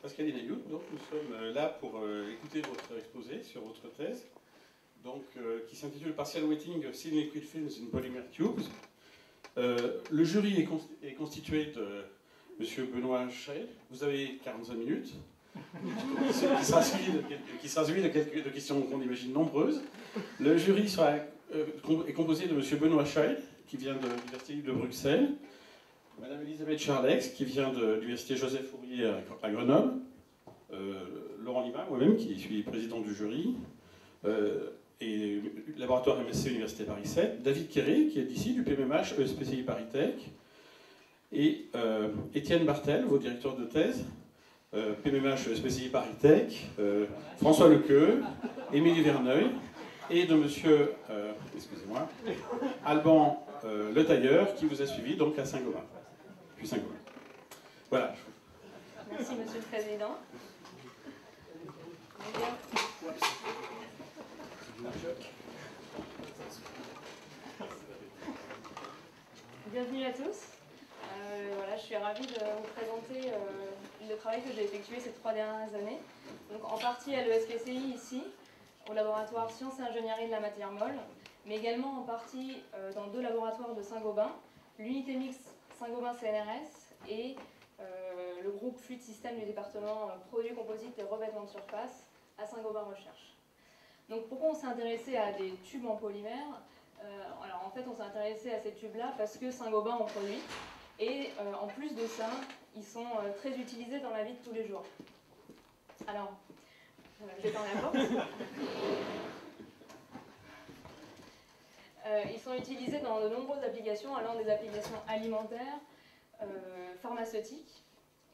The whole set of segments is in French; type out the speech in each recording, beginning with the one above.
Pascaline Ayoud, donc nous sommes là pour écouter votre exposé sur votre thèse, donc, qui s'intitule Partial Weighting of Thin Liquid Films in Polymer Tubes. Le jury est constitué de M. Benoît Chail. Vous avez 45 minutes, qui sera suivi de questions qu'on imagine nombreuses. Le jury est composé de M. Benoît Chail, qui vient de l'Université de Bruxelles, Madame Elisabeth Charlex, qui vient de l'Université Joseph Fourier à Grenoble, Laurent Lima, moi-même, qui suis président du jury, et laboratoire MSC Université Paris 7, David Quéré, qui est d'ici, du PMMH, ESPCI Paris Tech, et Étienne Bartel, vos directeurs de thèse, PMMH ESPCI Paris Tech, François Lequeux, Émilie Verneuil, et de monsieur, excusez-moi, Alban Le Tailleur, qui vous a suivi donc à Saint-Gobain. Puis Saint-Gobain. Voilà. Merci, Monsieur le Président. Bienvenue à tous. Voilà, je suis ravie de vous présenter le travail que j'ai effectué ces 3 dernières années. Donc, en partie à l'ESPCI ici, au laboratoire Sciences et Ingénierie de la matière molle, mais également en partie dans 2 laboratoires de Saint-Gobain, l'unité mixte Saint-Gobain CNRS et le groupe Fluide Système du département Produits composites et revêtements de surface à Saint-Gobain Recherche. Donc pourquoi on s'est intéressé à des tubes en polymère? Alors en fait on s'est intéressé à ces tubes-là parce que Saint-Gobain en produit et en plus de ça, ils sont très utilisés dans la vie de tous les jours. Alors, j'éteins la porte. Ils sont utilisés dans de nombreuses applications, allant des applications alimentaires, pharmaceutiques.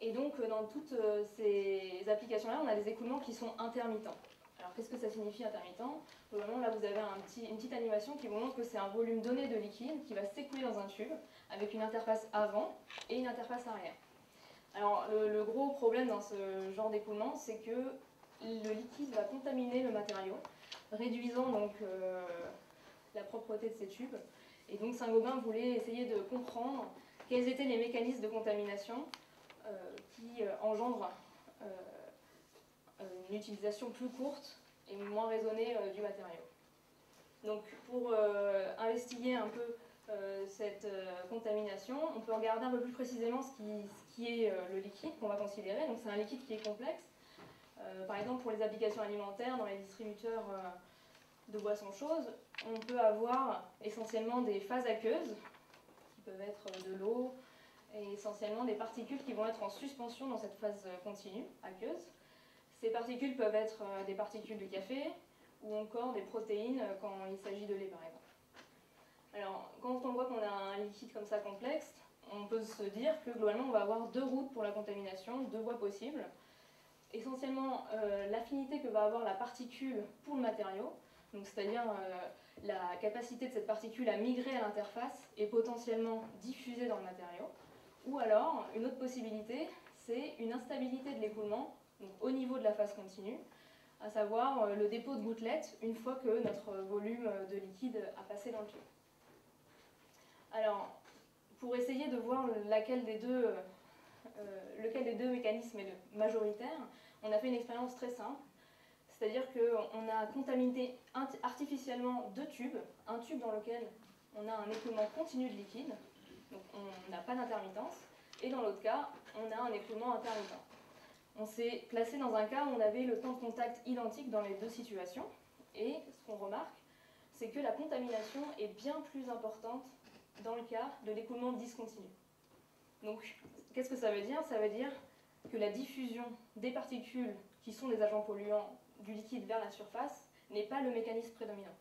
Et donc, dans toutes ces applications-là, on a des écoulements qui sont intermittents. Alors, qu'est-ce que ça signifie intermittent? Globalement, là, vous avez une petite animation qui vous montre que c'est un volume donné de liquide qui va s'écouler dans un tube avec une interface avant et une interface arrière. Alors, le gros problème dans ce genre d'écoulement, c'est que le liquide va contaminer le matériau, réduisant donc la propreté de ces tubes. Et donc Saint-Gobain voulait essayer de comprendre quels étaient les mécanismes de contamination qui engendrent une utilisation plus courte et moins raisonnée du matériau. Donc pour investiguer un peu cette contamination, on peut regarder un peu plus précisément ce qui est le liquide qu'on va considérer. Donc c'est un liquide qui est complexe. Par exemple pour les applications alimentaires, dans les distributeurs de boissons chaudes, on peut avoir essentiellement des phases aqueuses, qui peuvent être de l'eau, et essentiellement des particules qui vont être en suspension dans cette phase continue, aqueuse. Ces particules peuvent être des particules de café, ou encore des protéines quand il s'agit de lait par exemple. Alors, quand on voit qu'on a un liquide comme ça complexe, on peut se dire que globalement on va avoir 2 routes pour la contamination, 2 voies possibles. Essentiellement, l'affinité que va avoir la particule pour le matériau, c'est-à-dire la capacité de cette particule à migrer à l'interface et potentiellement diffuser dans le matériau. Ou alors, une autre possibilité, c'est une instabilité de l'écoulement au niveau de la phase continue, à savoir le dépôt de gouttelettes une fois que notre volume de liquide a passé dans le tube. Alors, pour essayer de voir lequel des deux mécanismes est le majoritaire, on a fait une expérience très simple. C'est-à-dire qu'on a contaminé artificiellement 2 tubes, un tube dans lequel on a un écoulement continu de liquide, donc on n'a pas d'intermittence, et dans l'autre cas, on a un écoulement intermittent. On s'est placé dans un cas où on avait le temps de contact identique dans les 2 situations, et ce qu'on remarque, c'est que la contamination est bien plus importante dans le cas de l'écoulement discontinu. Donc, qu'est-ce que ça veut dire? Ça veut dire que la diffusion des particules qui sont des agents polluants du liquide vers la surface n'est pas le mécanisme prédominant.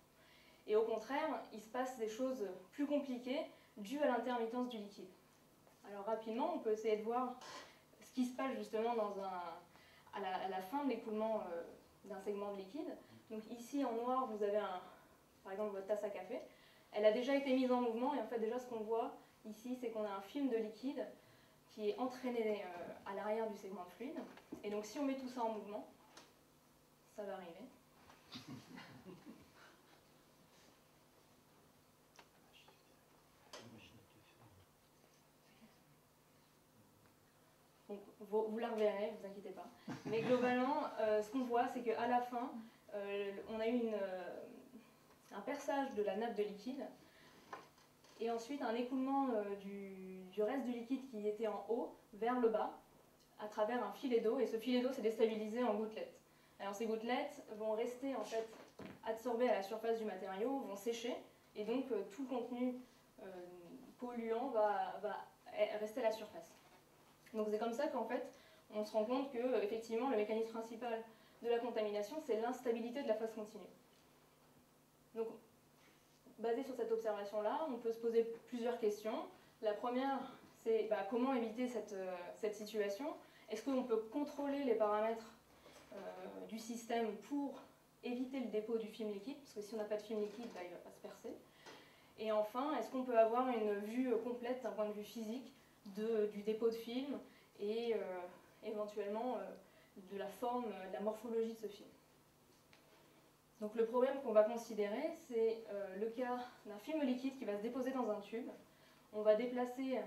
Et au contraire, il se passe des choses plus compliquées dues à l'intermittence du liquide. Alors rapidement, on peut essayer de voir ce qui se passe justement à la fin de l'écoulement d'un segment de liquide. Donc ici en noir, vous avez par exemple votre tasse à café. Elle a déjà été mise en mouvement et en fait déjà ce qu'on voit ici, c'est qu'on a un film de liquide qui est entraîné à l'arrière du segment de fluide. Et donc si on met tout ça en mouvement, ça va arriver. Donc vous la reverrez, ne vous inquiétez pas. Mais globalement, ce qu'on voit, c'est qu'à la fin, on a eu un perçage de la nappe de liquide, et ensuite un écoulement du reste du liquide qui était en haut vers le bas, à travers un filet d'eau, et ce filet d'eau s'est déstabilisé en gouttelettes. Alors ces gouttelettes vont rester en fait adsorbées à la surface du matériau, vont sécher, et donc tout le contenu polluant va rester à la surface. Donc c'est comme ça qu'en fait on se rend compte que effectivement le mécanisme principal de la contamination, c'est l'instabilité de la phase continue. Donc basé sur cette observation-là, on peut se poser plusieurs questions. La première, c'est comment éviter cette situation. Est-ce qu'on peut contrôler les paramètres du système pour éviter le dépôt du film liquide? Parce que si on n'a pas de film liquide, il ne va pas se percer. Et enfin, est-ce qu'on peut avoir une vue complète d'un point de vue physique du dépôt de film et éventuellement de la forme, de la morphologie de ce film? Donc le problème qu'on va considérer, c'est le cas d'un film liquide qui va se déposer dans un tube. On va déplacer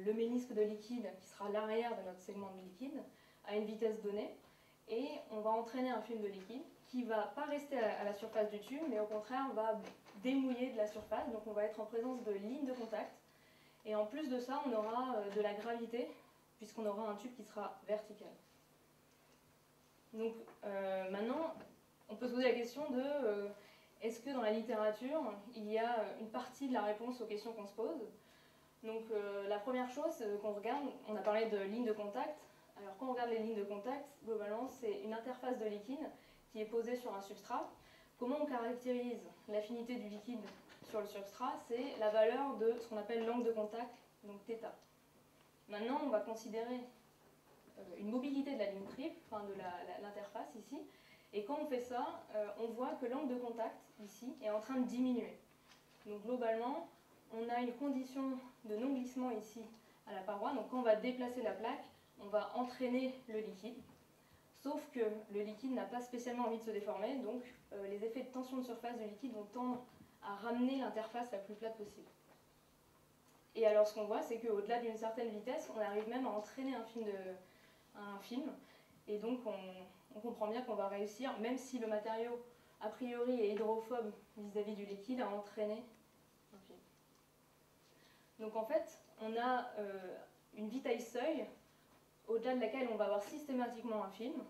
le ménisque de liquide, qui sera l'arrière de notre segment de liquide, à une vitesse donnée, et on va entraîner un film de liquide qui ne va pas rester à la surface du tube, mais au contraire va démouiller de la surface, donc on va être en présence de lignes de contact, et en plus de ça, on aura de la gravité, puisqu'on aura un tube qui sera vertical. Donc maintenant, on peut se poser la question de est-ce que dans la littérature, il y a une partie de la réponse aux questions qu'on se pose? Donc la première chose qu'on regarde, on a parlé de lignes de contact. Alors quand on regarde les lignes de contact, globalement c'est une interface de liquide qui est posée sur un substrat. Comment on caractérise l'affinité du liquide sur le substrat? C'est la valeur de ce qu'on appelle l'angle de contact, donc θ. Maintenant on va considérer une mobilité de la ligne triple, enfin de l'interface ici, et quand on fait ça, on voit que l'angle de contact ici est en train de diminuer. Donc globalement, on a une condition de non-glissement ici à la paroi, donc quand on va déplacer la plaque, on va entraîner le liquide, sauf que le liquide n'a pas spécialement envie de se déformer, donc les effets de tension de surface du liquide vont tendre à ramener l'interface la plus plate possible. Et alors ce qu'on voit, c'est qu'au-delà d'une certaine vitesse, on arrive même à entraîner un film, et donc on comprend bien qu'on va réussir, même si le matériau a priori est hydrophobe vis-à-vis du liquide, à entraîner un film. Donc en fait, on a une vitesse seuil au-delà de laquelle on va avoir systématiquement un film,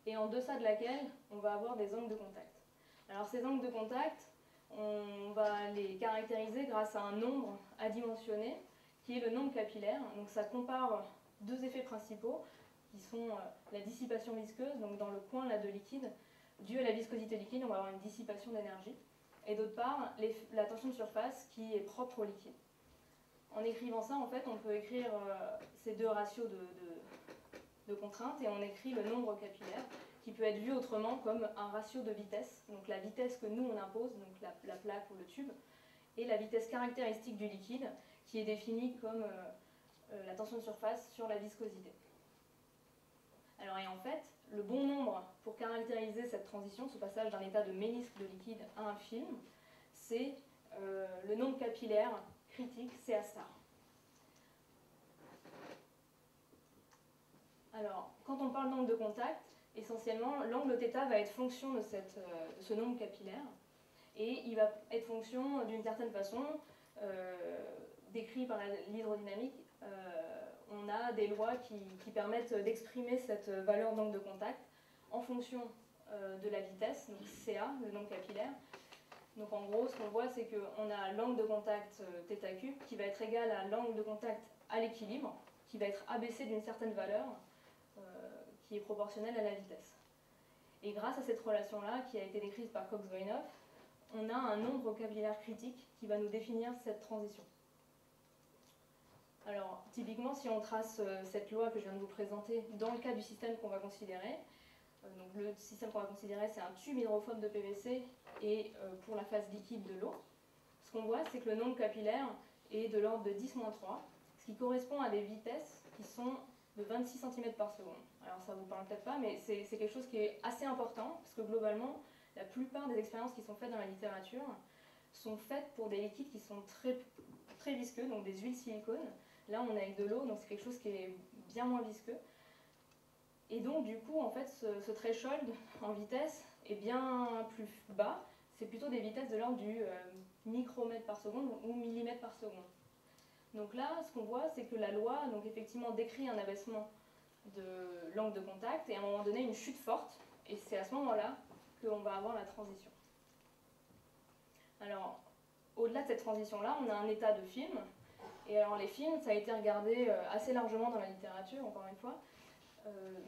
et en deçà de laquelle on va avoir des angles de contact. Alors ces angles de contact, on va les caractériser grâce à un nombre adimensionné, qui est le nombre capillaire. Donc ça compare deux effets principaux, qui sont la dissipation visqueuse, donc dans le coin là de liquide, dû à la viscosité liquide, on va avoir une dissipation d'énergie, et d'autre part, la tension de surface qui est propre au liquide. En écrivant ça, en fait, on peut écrire ces deux ratios de contraintes, et on écrit le nombre capillaire, qui peut être vu autrement comme un ratio de vitesse, donc la vitesse que nous on impose, donc la plaque ou le tube, et la vitesse caractéristique du liquide, qui est définie comme la tension de surface sur la viscosité. Alors, et en fait, le bon nombre pour caractériser cette transition, ce passage d'un état de ménisque de liquide à un film, c'est le nombre capillaire critique, CA star. Alors, quand on parle d'angle de contact, essentiellement, l'angle θ va être fonction de ce nombre capillaire, et il va être fonction d'une certaine façon, décrit par l'hydrodynamique. On a des lois qui permettent d'exprimer cette valeur d'angle de contact en fonction de la vitesse, donc CA, le nombre capillaire. Donc en gros, ce qu'on voit, c'est qu'on a l'angle de contact θ³ qui va être égal à l'angle de contact à l'équilibre, qui va être abaissé d'une certaine valeur qui est proportionnelle à la vitesse. Et grâce à cette relation-là, qui a été décrite par Cox-Voinov, on a un nombre capillaire critique qui va nous définir cette transition. Alors, typiquement, si on trace cette loi que je viens de vous présenter dans le cas du système qu'on va considérer, donc le système qu'on va considérer, c'est un tube hydrophobe de PVC et pour la phase liquide de l'eau, ce qu'on voit, c'est que le nombre capillaire est de l'ordre de 10-3, ce qui correspond à des vitesses qui sont de 26 cm par seconde. Alors ça ne vous parle peut-être pas, mais c'est quelque chose qui est assez important, parce que globalement, la plupart des expériences qui sont faites dans la littérature sont faites pour des liquides qui sont très visqueux, donc des huiles silicone. Là, on est avec de l'eau, donc c'est quelque chose qui est bien moins visqueux. Et donc du coup, en fait, ce threshold en vitesse est bien plus bas. C'est plutôt des vitesses de l'ordre du micromètre par seconde ou millimètre par seconde. Donc là, ce qu'on voit, c'est que la loi, donc effectivement, décrit un abaissement de l'angle de contact et à un moment donné une chute forte. Et c'est à ce moment-là qu'on va avoir la transition. Alors, au-delà de cette transition-là, on a un état de film. Et alors les films, ça a été regardé assez largement dans la littérature, encore une fois,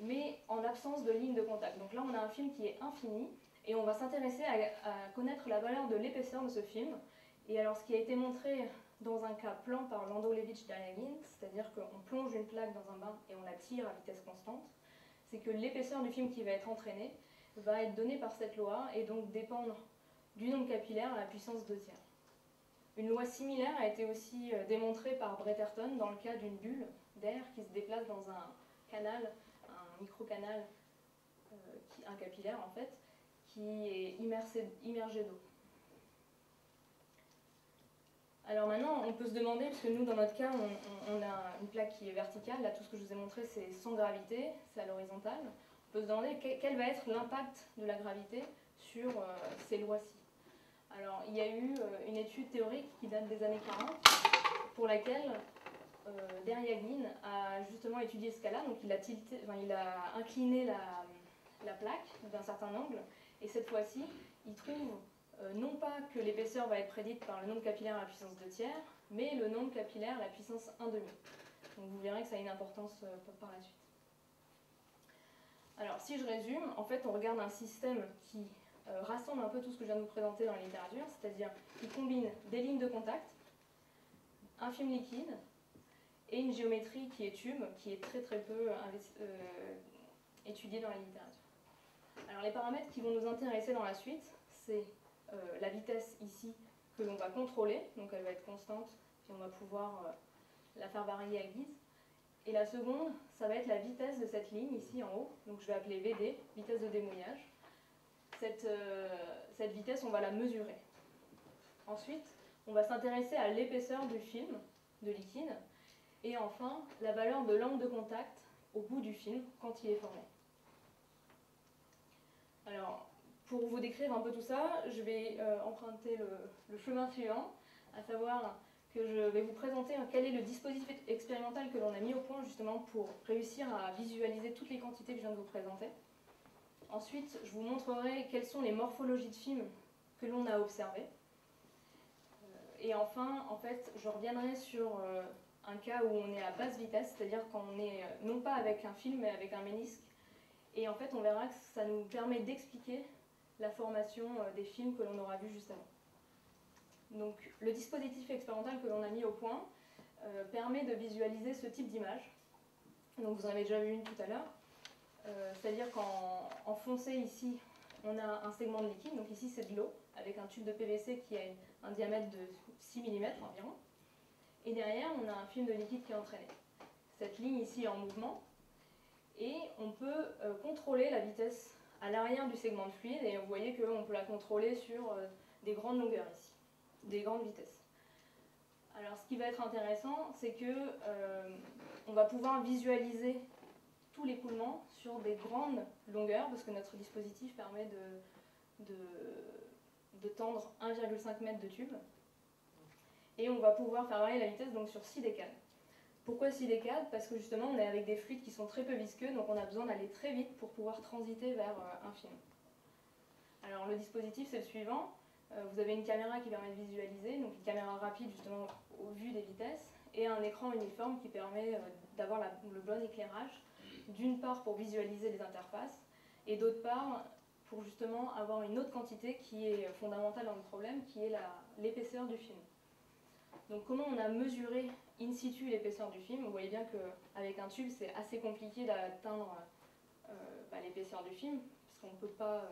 mais en absence de ligne de contact. Donc là, on a un film qui est infini, et on va s'intéresser à connaître la valeur de l'épaisseur de ce film. Et alors, ce qui a été montré dans un cas plan par Landolevich-Dariagin, c'est-à-dire qu'on plonge une plaque dans un bain et on la tire à vitesse constante, c'est que l'épaisseur du film qui va être entraîné va être donnée par cette loi et donc dépendre du nombre capillaire à la puissance 2/3. Une loi similaire a été aussi démontrée par Bretterton dans le cas d'une bulle d'air qui se déplace dans un canal, un microcanal, un capillaire en fait, qui est immergé d'eau. Alors maintenant, on peut se demander, parce que nous, dans notre cas, on a une plaque qui est verticale, là tout ce que je vous ai montré, c'est sans gravité, c'est à l'horizontale. On peut se demander quel va être l'impact de la gravité sur ces lois-ci. Alors, il y a eu une étude théorique qui date des années 40, pour laquelle Dariagin a justement étudié ce cas-là, donc il a incliné la plaque d'un certain angle, et cette fois-ci, il trouve non pas que l'épaisseur va être prédite par le nombre capillaire à la puissance 2/3, mais le nombre capillaire à la puissance 1/2. Donc vous verrez que ça a une importance par la suite. Alors, si je résume, en fait, on regarde un système qui rassemble un peu tout ce que je viens de vous présenter dans la littérature, c'est-à-dire qui combine des lignes de contact, un film liquide et une géométrie qui est tube, qui est très très peu étudiée dans la littérature. Alors les paramètres qui vont nous intéresser dans la suite, c'est la vitesse ici que l'on va contrôler, donc elle va être constante, puis on va pouvoir la faire varier à guise. Et la seconde, ça va être la vitesse de cette ligne ici en haut, donc je vais appeler VD, vitesse de démouillage. Cette vitesse, on va la mesurer. Ensuite, on va s'intéresser à l'épaisseur du film de liquide. Et enfin, la valeur de l'angle de contact au bout du film quand il est formé. Alors, pour vous décrire un peu tout ça, je vais emprunter le chemin suivant, à savoir que je vais vous présenter quel est le dispositif expérimental que l'on a mis au point justement pour réussir à visualiser toutes les quantités que je viens de vous présenter. Ensuite, je vous montrerai quelles sont les morphologies de films que l'on a observées. Et enfin, en fait, je reviendrai sur un cas où on est à basse vitesse, c'est-à-dire quand on est non pas avec un film, mais avec un ménisque. Et en fait, on verra que ça nous permet d'expliquer la formation des films que l'on aura vus juste avant. Donc, le dispositif expérimental que l'on a mis au point permet de visualiser ce type d'image. Donc, vous en avez déjà vu une tout à l'heure. C'est-à-dire qu'en foncé ici, on a un segment de liquide, donc ici c'est de l'eau, avec un tube de PVC qui a un diamètre de 6 mm environ. Et derrière, on a un film de liquide qui est entraîné. Cette ligne ici est en mouvement, et on peut contrôler la vitesse à l'arrière du segment de fluide, et vous voyez qu'on peut la contrôler sur des grandes longueurs ici, des grandes vitesses. Alors ce qui va être intéressant, c'est que on va pouvoir visualiser tout l'écoulement sur des grandes longueurs, parce que notre dispositif permet de tendre 1,5 m de tube. Et on va pouvoir faire varier la vitesse donc sur 6 décades. Pourquoi 6 décades? Parce que justement on est avec des fluides qui sont très peu visqueux, donc on a besoin d'aller très vite pour pouvoir transiter vers un film. Alors le dispositif c'est le suivant. Vous avez une caméra qui permet de visualiser, donc une caméra rapide justement au vu des vitesses, et un écran uniforme qui permet d'avoir le bon éclairage, d'une part pour visualiser les interfaces, et d'autre part pour justement avoir une autre quantité qui est fondamentale dans le problème, qui est l'épaisseur du film. Donc comment on a mesuré in situ l'épaisseur du film? Vous voyez bien qu'avec un tube c'est assez compliqué d'atteindre l'épaisseur du film, parce qu'on ne peut pas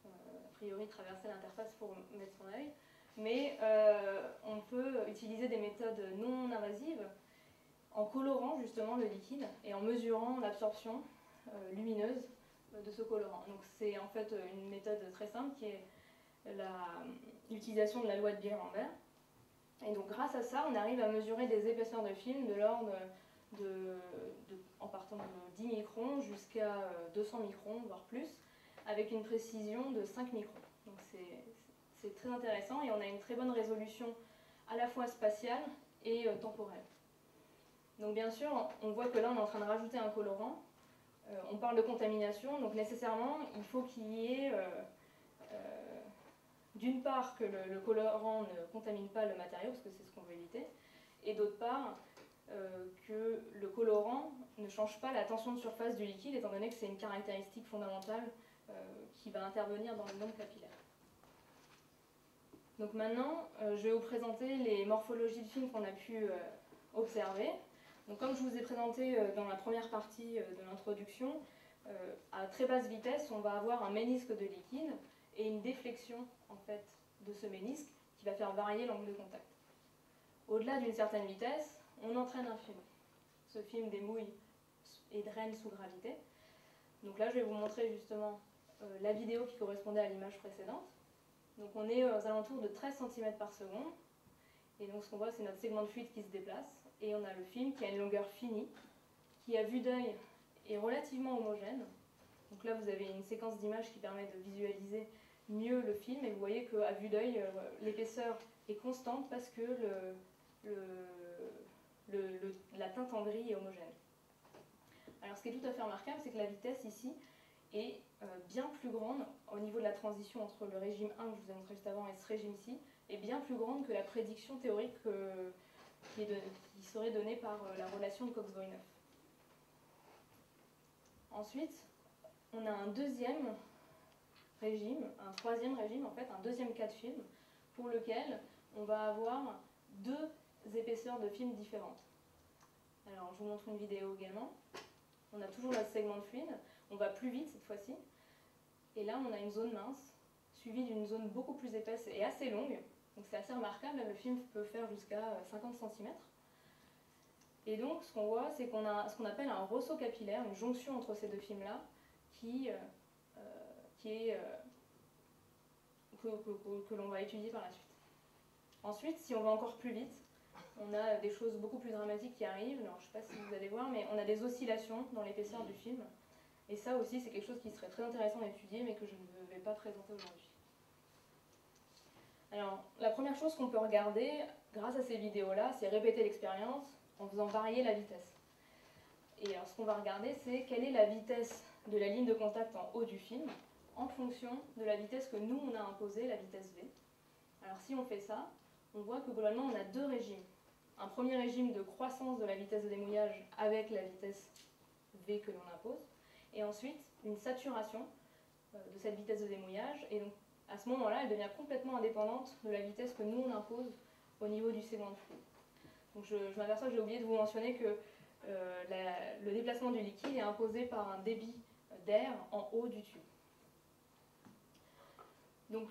a priori traverser l'interface pour mettre son œil, mais on peut utiliser des méthodes non invasives en colorant justement le liquide et en mesurant l'absorption lumineuse de ce colorant. Donc c'est en fait une méthode très simple qui est l'utilisation de la loi de Beer-Lambert. Et donc grâce à ça, on arrive à mesurer des épaisseurs de film de l'ordre en partant de 10 microns jusqu'à 200 microns, voire plus, avec une précision de 5 microns. Donc c'est très intéressant et on a une très bonne résolution à la fois spatiale et temporelle. Donc bien sûr, on voit que là on est en train de rajouter un colorant. On parle de contamination, donc nécessairement il faut qu'il y ait d'une part que le colorant ne contamine pas le matériau, parce que c'est ce qu'on veut éviter, et d'autre part que le colorant ne change pas la tension de surface du liquide, étant donné que c'est une caractéristique fondamentale qui va intervenir dans le nombre capillaire. Donc maintenant, je vais vous présenter les morphologies de film qu'on a pu observer. Donc comme je vous ai présenté dans la première partie de l'introduction, à très basse vitesse, on va avoir un ménisque de liquide et une déflexion en fait, de ce ménisque qui va faire varier l'angle de contact. Au-delà d'une certaine vitesse, on entraîne un film. Ce film démouille et draine sous gravité. Donc là, je vais vous montrer justement la vidéo qui correspondait à l'image précédente. Donc on est aux alentours de 13 cm par seconde. Et donc ce qu'on voit, c'est notre segment de fluide qui se déplace. Et on a le film qui a une longueur finie, qui à vue d'œil est relativement homogène. Donc là, vous avez une séquence d'images qui permet de visualiser mieux le film. Et vous voyez qu'à vue d'œil, l'épaisseur est constante parce que la teinte en gris est homogène. Alors ce qui est tout à fait remarquable, c'est que la vitesse ici est bien plus grande au niveau de la transition entre le régime 1 que je vous ai montré juste avant et ce régime-ci, est bien plus grande que la prédiction théorique qui serait donnée par la relation de Cox-Voïnov. Ensuite, on a un deuxième régime, un troisième régime en fait, un deuxième cas de film, pour lequel on va avoir deux épaisseurs de film différentes. Alors, je vous montre une vidéo également. On a toujours le segment de fluide, on va plus vite cette fois-ci. Et là, on a une zone mince, suivie d'une zone beaucoup plus épaisse et assez longue. Donc c'est assez remarquable, là, le film peut faire jusqu'à 50 cm. Et donc, ce qu'on voit, c'est qu'on a ce qu'on appelle un ressaut capillaire, une jonction entre ces deux films-là, que l'on va étudier par la suite. Ensuite, si on va encore plus vite, on a des choses beaucoup plus dramatiques qui arrivent. Alors, je ne sais pas si vous allez voir, mais on a des oscillations dans l'épaisseur du film. Et ça aussi, c'est quelque chose qui serait très intéressant d'étudier, mais que je ne vais pas présenter aujourd'hui. Alors, la première chose qu'on peut regarder, grâce à ces vidéos-là, c'est répéter l'expérience en faisant varier la vitesse. Et alors, ce qu'on va regarder, c'est quelle est la vitesse de la ligne de contact en haut du film, en fonction de la vitesse que nous, on a imposée, la vitesse V. Alors, si on fait ça, on voit que globalement, on a deux régimes. Un premier régime de croissance de la vitesse de démouillage avec la vitesse V que l'on impose, et ensuite une saturation de cette vitesse de démouillage, et donc à ce moment-là, elle devient complètement indépendante de la vitesse que nous on impose au niveau du segment de fluide. Donc je m'aperçois que j'ai oublié de vous mentionner que le déplacement du liquide est imposé par un débit d'air en haut du tube. Donc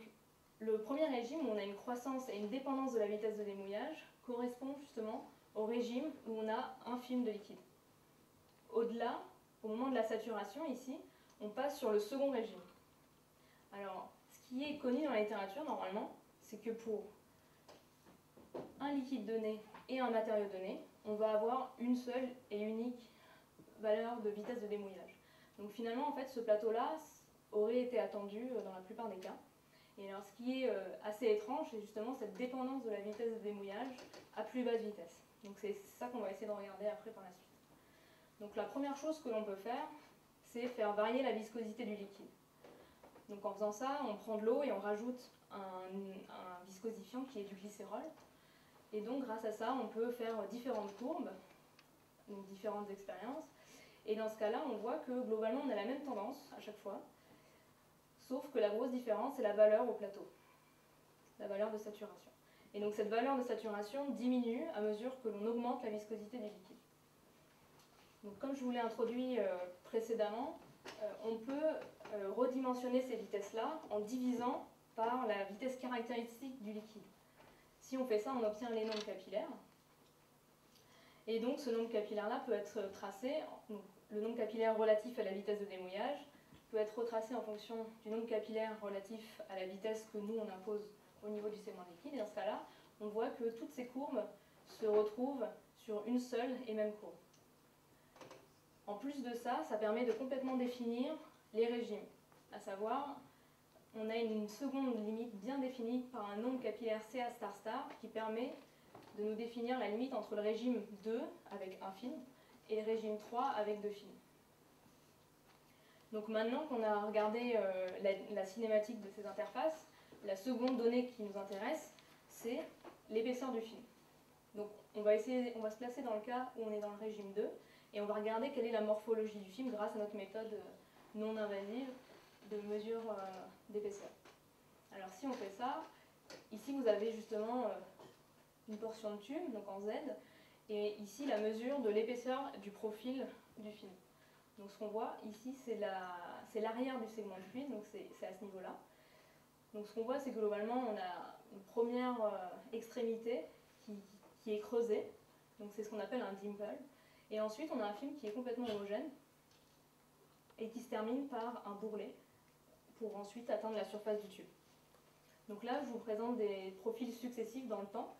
le premier régime, où on a une croissance et une dépendance de la vitesse de démouillage, correspond justement au régime où on a un film de liquide. Au-delà, au moment de la saturation, ici, on passe sur le second régime. Alors, ce qui est connu dans la littérature, normalement, c'est que pour un liquide donné et un matériau donné, on va avoir une seule et unique valeur de vitesse de démouillage. Donc finalement, en fait, ce plateau-là aurait été attendu dans la plupart des cas. Et alors, ce qui est assez étrange, c'est justement cette dépendance de la vitesse de démouillage à plus basse vitesse. Donc c'est ça qu'on va essayer de regarder après par la suite. Donc la première chose que l'on peut faire, c'est faire varier la viscosité du liquide. Donc en faisant ça, on prend de l'eau et on rajoute un viscosifiant qui est du glycérol. Et donc grâce à ça, on peut faire différentes courbes, donc différentes expériences. Et dans ce cas-là, on voit que globalement, on a la même tendance à chaque fois, sauf que la grosse différence, c'est la valeur au plateau, la valeur de saturation. Et donc cette valeur de saturation diminue à mesure que l'on augmente la viscosité du liquide. Donc comme je vous l'ai introduit précédemment, on peut redimensionner ces vitesses-là en divisant par la vitesse caractéristique du liquide. Si on fait ça, on obtient les nombres capillaires. Et donc ce nombre capillaire-là peut être tracé, donc, le nombre capillaire relatif à la vitesse de démouillage peut être retracé en fonction du nombre capillaire relatif à la vitesse que nous on impose au niveau du segment liquide. Et dans ce cas-là, on voit que toutes ces courbes se retrouvent sur une seule et même courbe. En plus de ça, ça permet de complètement définir les régimes. À savoir, on a une seconde limite bien définie par un nombre capillaire Ca star qui permet de nous définir la limite entre le régime 2 avec un film et le régime 3 avec 2 films. Donc maintenant qu'on a regardé la cinématique de ces interfaces, la seconde donnée qui nous intéresse, c'est l'épaisseur du film. Donc on va se placer dans le cas où on est dans le régime 2 et on va regarder quelle est la morphologie du film grâce à notre méthode non invasive de mesure d'épaisseur. Alors si on fait ça, ici vous avez justement une portion de tube, donc en Z, et ici la mesure de l'épaisseur du profil du film. Donc ce qu'on voit ici, c'est l'arrière du segment de fluide, donc c'est à ce niveau-là. Donc ce qu'on voit, c'est que globalement, on a une première extrémité qui est creusée, donc c'est ce qu'on appelle un dimple. Et ensuite, on a un film qui est complètement homogène et qui se termine par un bourrelet pour ensuite atteindre la surface du tube. Donc là, je vous présente des profils successifs dans le temps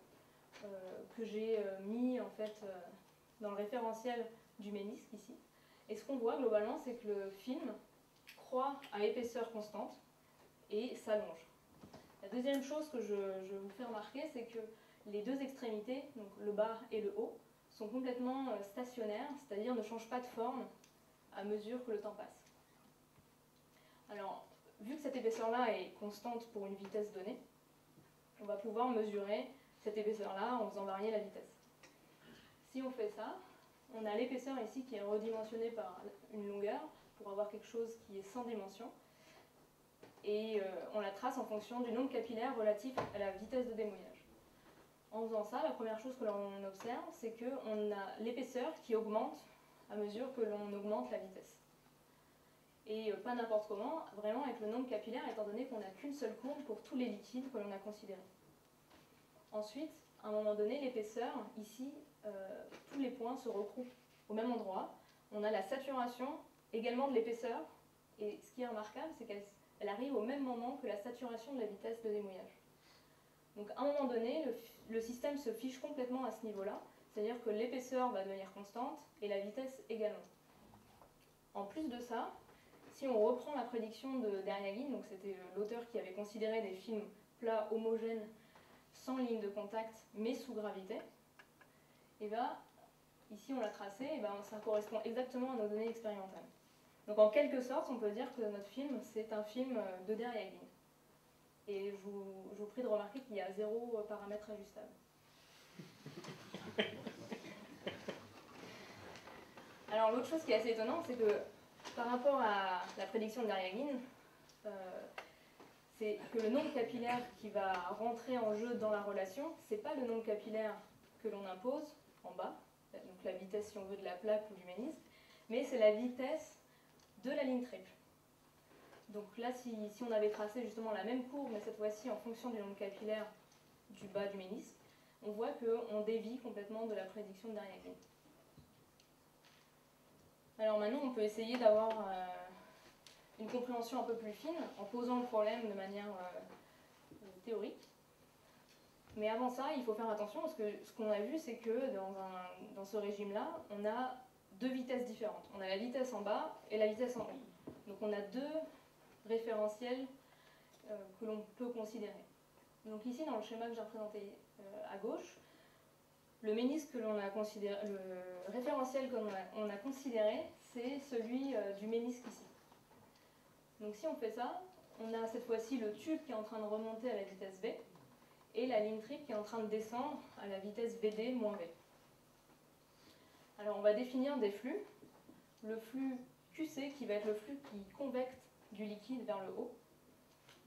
que j'ai mis en fait dans le référentiel du ménisque ici. Et ce qu'on voit globalement, c'est que le film croît à épaisseur constante et s'allonge. La deuxième chose que je vous fais remarquer, c'est que les deux extrémités, donc le bas et le haut, sont complètement stationnaires, c'est-à-dire ne changent pas de forme à mesure que le temps passe. Alors, vu que cette épaisseur-là est constante pour une vitesse donnée, on va pouvoir mesurer cette épaisseur-là en faisant varier la vitesse. Si on fait ça, on a l'épaisseur ici qui est redimensionnée par une longueur pour avoir quelque chose qui est sans dimension. Et on la trace en fonction du nombre capillaire relatif à la vitesse de démouillage. En faisant ça, la première chose que l'on observe, c'est qu'on a l'épaisseur qui augmente à mesure que l'on augmente la vitesse. Et pas n'importe comment, vraiment avec le nombre capillaire, étant donné qu'on n'a qu'une seule courbe pour tous les liquides que l'on a considérés. Ensuite, à un moment donné, l'épaisseur, ici, tous les points se regroupent au même endroit. On a la saturation également de l'épaisseur, et ce qui est remarquable, c'est qu'elle arrive au même moment que la saturation de la vitesse de démouillage. Donc à un moment donné, le système se fiche complètement à ce niveau-là, c'est-à-dire que l'épaisseur va devenir constante et la vitesse également. En plus de ça, si on reprend la prédiction de Deryaguine, donc c'était l'auteur qui avait considéré des films plats homogènes sans ligne de contact mais sous gravité, et bien ici on l'a tracé, et ben ça correspond exactement à nos données expérimentales. Donc en quelque sorte, on peut dire que notre film, c'est un film de Deryaguine. Et je vous prie de remarquer qu'il y a 0 paramètre ajustable. Alors l'autre chose qui est assez étonnante, c'est que par rapport à la prédiction de Deryaguine, c'est que le nombre capillaire qui va rentrer en jeu dans la relation, c'est pas le nombre capillaire que l'on impose en bas, donc la vitesse si on veut de la plaque ou du ménisque, mais c'est la vitesse de la ligne triple. Donc là, si on avait tracé justement la même courbe, mais cette fois-ci en fonction du nombre capillaire du bas du ménisque, on voit qu'on dévie complètement de la prédiction de Deryaguine. Alors maintenant, on peut essayer d'avoir une compréhension un peu plus fine en posant le problème de manière théorique. Mais avant ça, il faut faire attention parce que ce qu'on a vu, c'est que dans ce régime-là, on a deux vitesses différentes. On a la vitesse en bas et la vitesse en haut. Donc on a deux référentiels que l'on peut considérer. Donc ici, dans le schéma que j'ai représenté à gauche, le ménisque que l'on a considéré, le référentiel que l'on a considéré, c'est celui du ménisque ici. Donc si on fait ça, on a cette fois-ci le tube qui est en train de remonter à la vitesse v et la ligne triple qui est en train de descendre à la vitesse vd moins v. Alors on va définir des flux. Le flux QC qui va être le flux qui convecte du liquide vers le haut.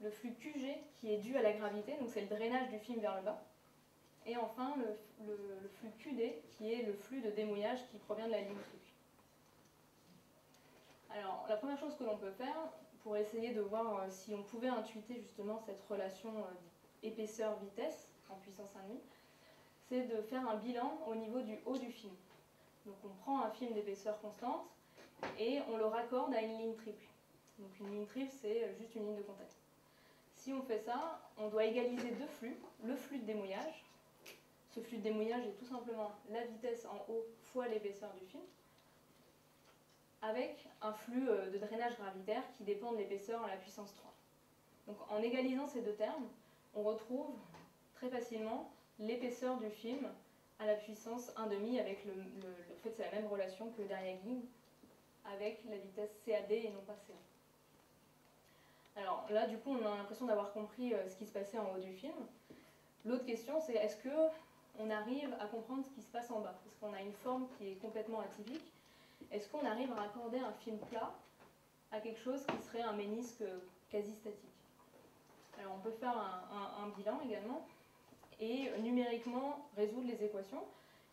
Le flux QG qui est dû à la gravité, donc c'est le drainage du film vers le bas. Et enfin le flux QD qui est le flux de démouillage qui provient de la ligne triple. Alors la première chose que l'on peut faire pour essayer de voir si on pouvait intuiter justement cette relation épaisseur-vitesse en puissance 1,5, c'est de faire un bilan au niveau du haut du film. Donc on prend un film d'épaisseur constante et on le raccorde à une ligne triple. Donc une ligne triple, c'est juste une ligne de contact. Si on fait ça, on doit égaliser deux flux, le flux de démouillage. Ce flux de démouillage est tout simplement la vitesse en haut fois l'épaisseur du film. avec un flux de drainage gravitaire qui dépend de l'épaisseur à la puissance 3. Donc en égalisant ces deux termes, on retrouve très facilement l'épaisseur du film à la puissance 1,5 avec le fait c'est la même relation que Darjagin avec la vitesse CAD et non pas CA. Alors là, du coup, on a l'impression d'avoir compris ce qui se passait en haut du film. L'autre question, c'est est-ce qu'on arrive à comprendre ce qui se passe en bas? Parce qu'on a une forme qui est complètement atypique. Est-ce qu'on arrive à raccorder un film plat à quelque chose qui serait un ménisque quasi statique? Alors on peut faire un bilan également et numériquement résoudre les équations.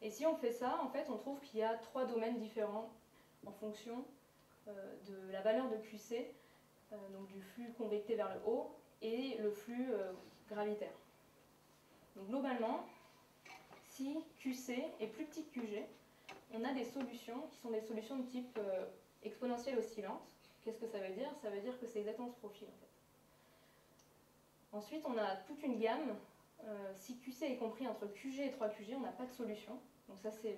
Et si on fait ça, en fait, on trouve qu'il y a 3 domaines différents en fonction de la valeur de QC, donc du flux convecté vers le haut, et le flux gravitaire. Donc globalement, si QC est plus petit que QG, on a des solutions qui sont des solutions de type exponentielle oscillante. Qu'est-ce que ça veut dire? Ça veut dire que c'est exactement ce profil en fait. Ensuite, on a toute une gamme. Si QC est compris entre QG et 3QG, on n'a pas de solution. Donc ça, c'est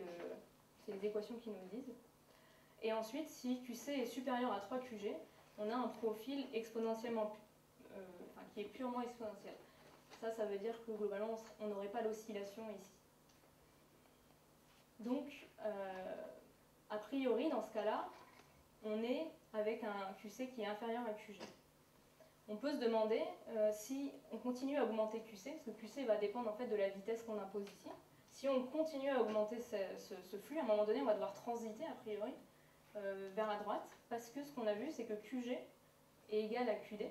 les équations qui nous le disent. Et ensuite, si QC est supérieur à 3QG, on a un profil exponentiellement, qui est purement exponentiel. Ça veut dire que globalement, on n'aurait pas l'oscillation ici. Donc, a priori, dans ce cas-là, on est avec un QC qui est inférieur à QG. On peut se demander si on continue à augmenter QC, parce que QC va dépendre en fait de la vitesse qu'on impose ici. Si on continue à augmenter ce flux, à un moment donné, on va devoir transiter, a priori, vers la droite, parce que ce qu'on a vu, c'est que QG est égal à QD.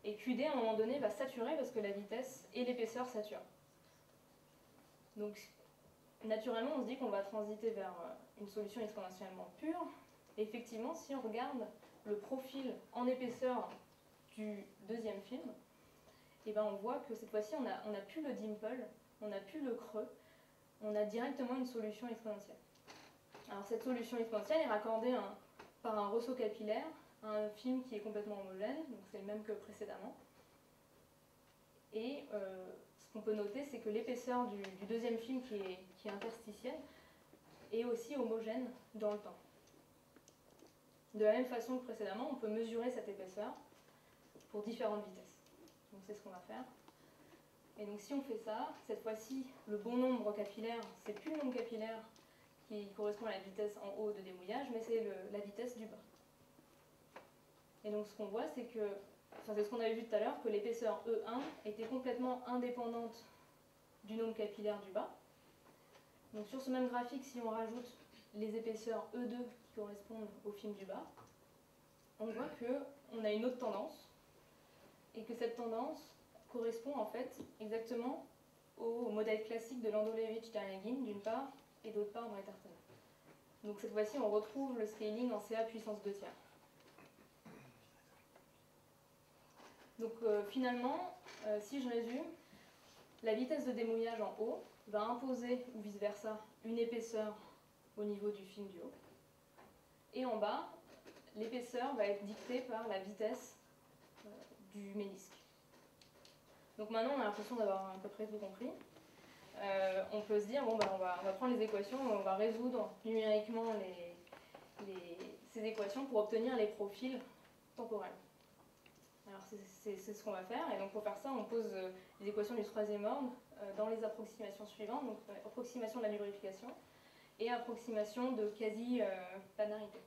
Et QD, à un moment donné, va saturer parce que la vitesse et l'épaisseur saturent. Donc, naturellement, on se dit qu'on va transiter vers une solution exponentiellement pure. Et effectivement, si on regarde le profil en épaisseur du deuxième film, et ben on voit que cette fois-ci, on n'a plus le dimple, on n'a plus le creux, on a directement une solution exponentielle. Alors cette solution exponentielle est raccordée par un ressaut capillaire à un film qui est complètement homogène, donc c'est le même que précédemment. Et ce qu'on peut noter, c'est que l'épaisseur du deuxième film qui est interstitielle est aussi homogène dans le temps. De la même façon que précédemment, on peut mesurer cette épaisseur pour différentes vitesses. Donc c'est ce qu'on va faire. Et donc si on fait ça, cette fois-ci, le bon nombre capillaire, c'est plus le nombre capillaire qui correspond à la vitesse en haut de démouillage, mais c'est la vitesse du bas. Et donc ce qu'on voit, c'est que, c'est ce qu'on avait vu tout à l'heure, que l'épaisseur E1 était complètement indépendante du nombre capillaire du bas. Donc sur ce même graphique, si on rajoute les épaisseurs E2 qui correspondent au film du bas, on voit qu'on a une autre tendance, et que cette tendance correspond en fait exactement au modèle classique de Landolevich-Darjagin d'une part, et d'autre part Brett-Harton. Donc cette fois-ci, on retrouve le scaling en CA puissance 2 tiers. Donc finalement, si je résume, la vitesse de démouillage en haut va imposer, ou vice-versa, une épaisseur au niveau du film du haut. Et en bas, l'épaisseur va être dictée par la vitesse du ménisque. Donc maintenant, on a l'impression d'avoir à peu près tout compris. On peut se dire, bon, on va prendre les équations, on va résoudre numériquement ces équations pour obtenir les profils temporels. Alors c'est ce qu'on va faire, et donc pour faire ça, on pose les équations du troisième ordre dans les approximations suivantes, donc approximation de la lubrification et approximation de quasi-planarité.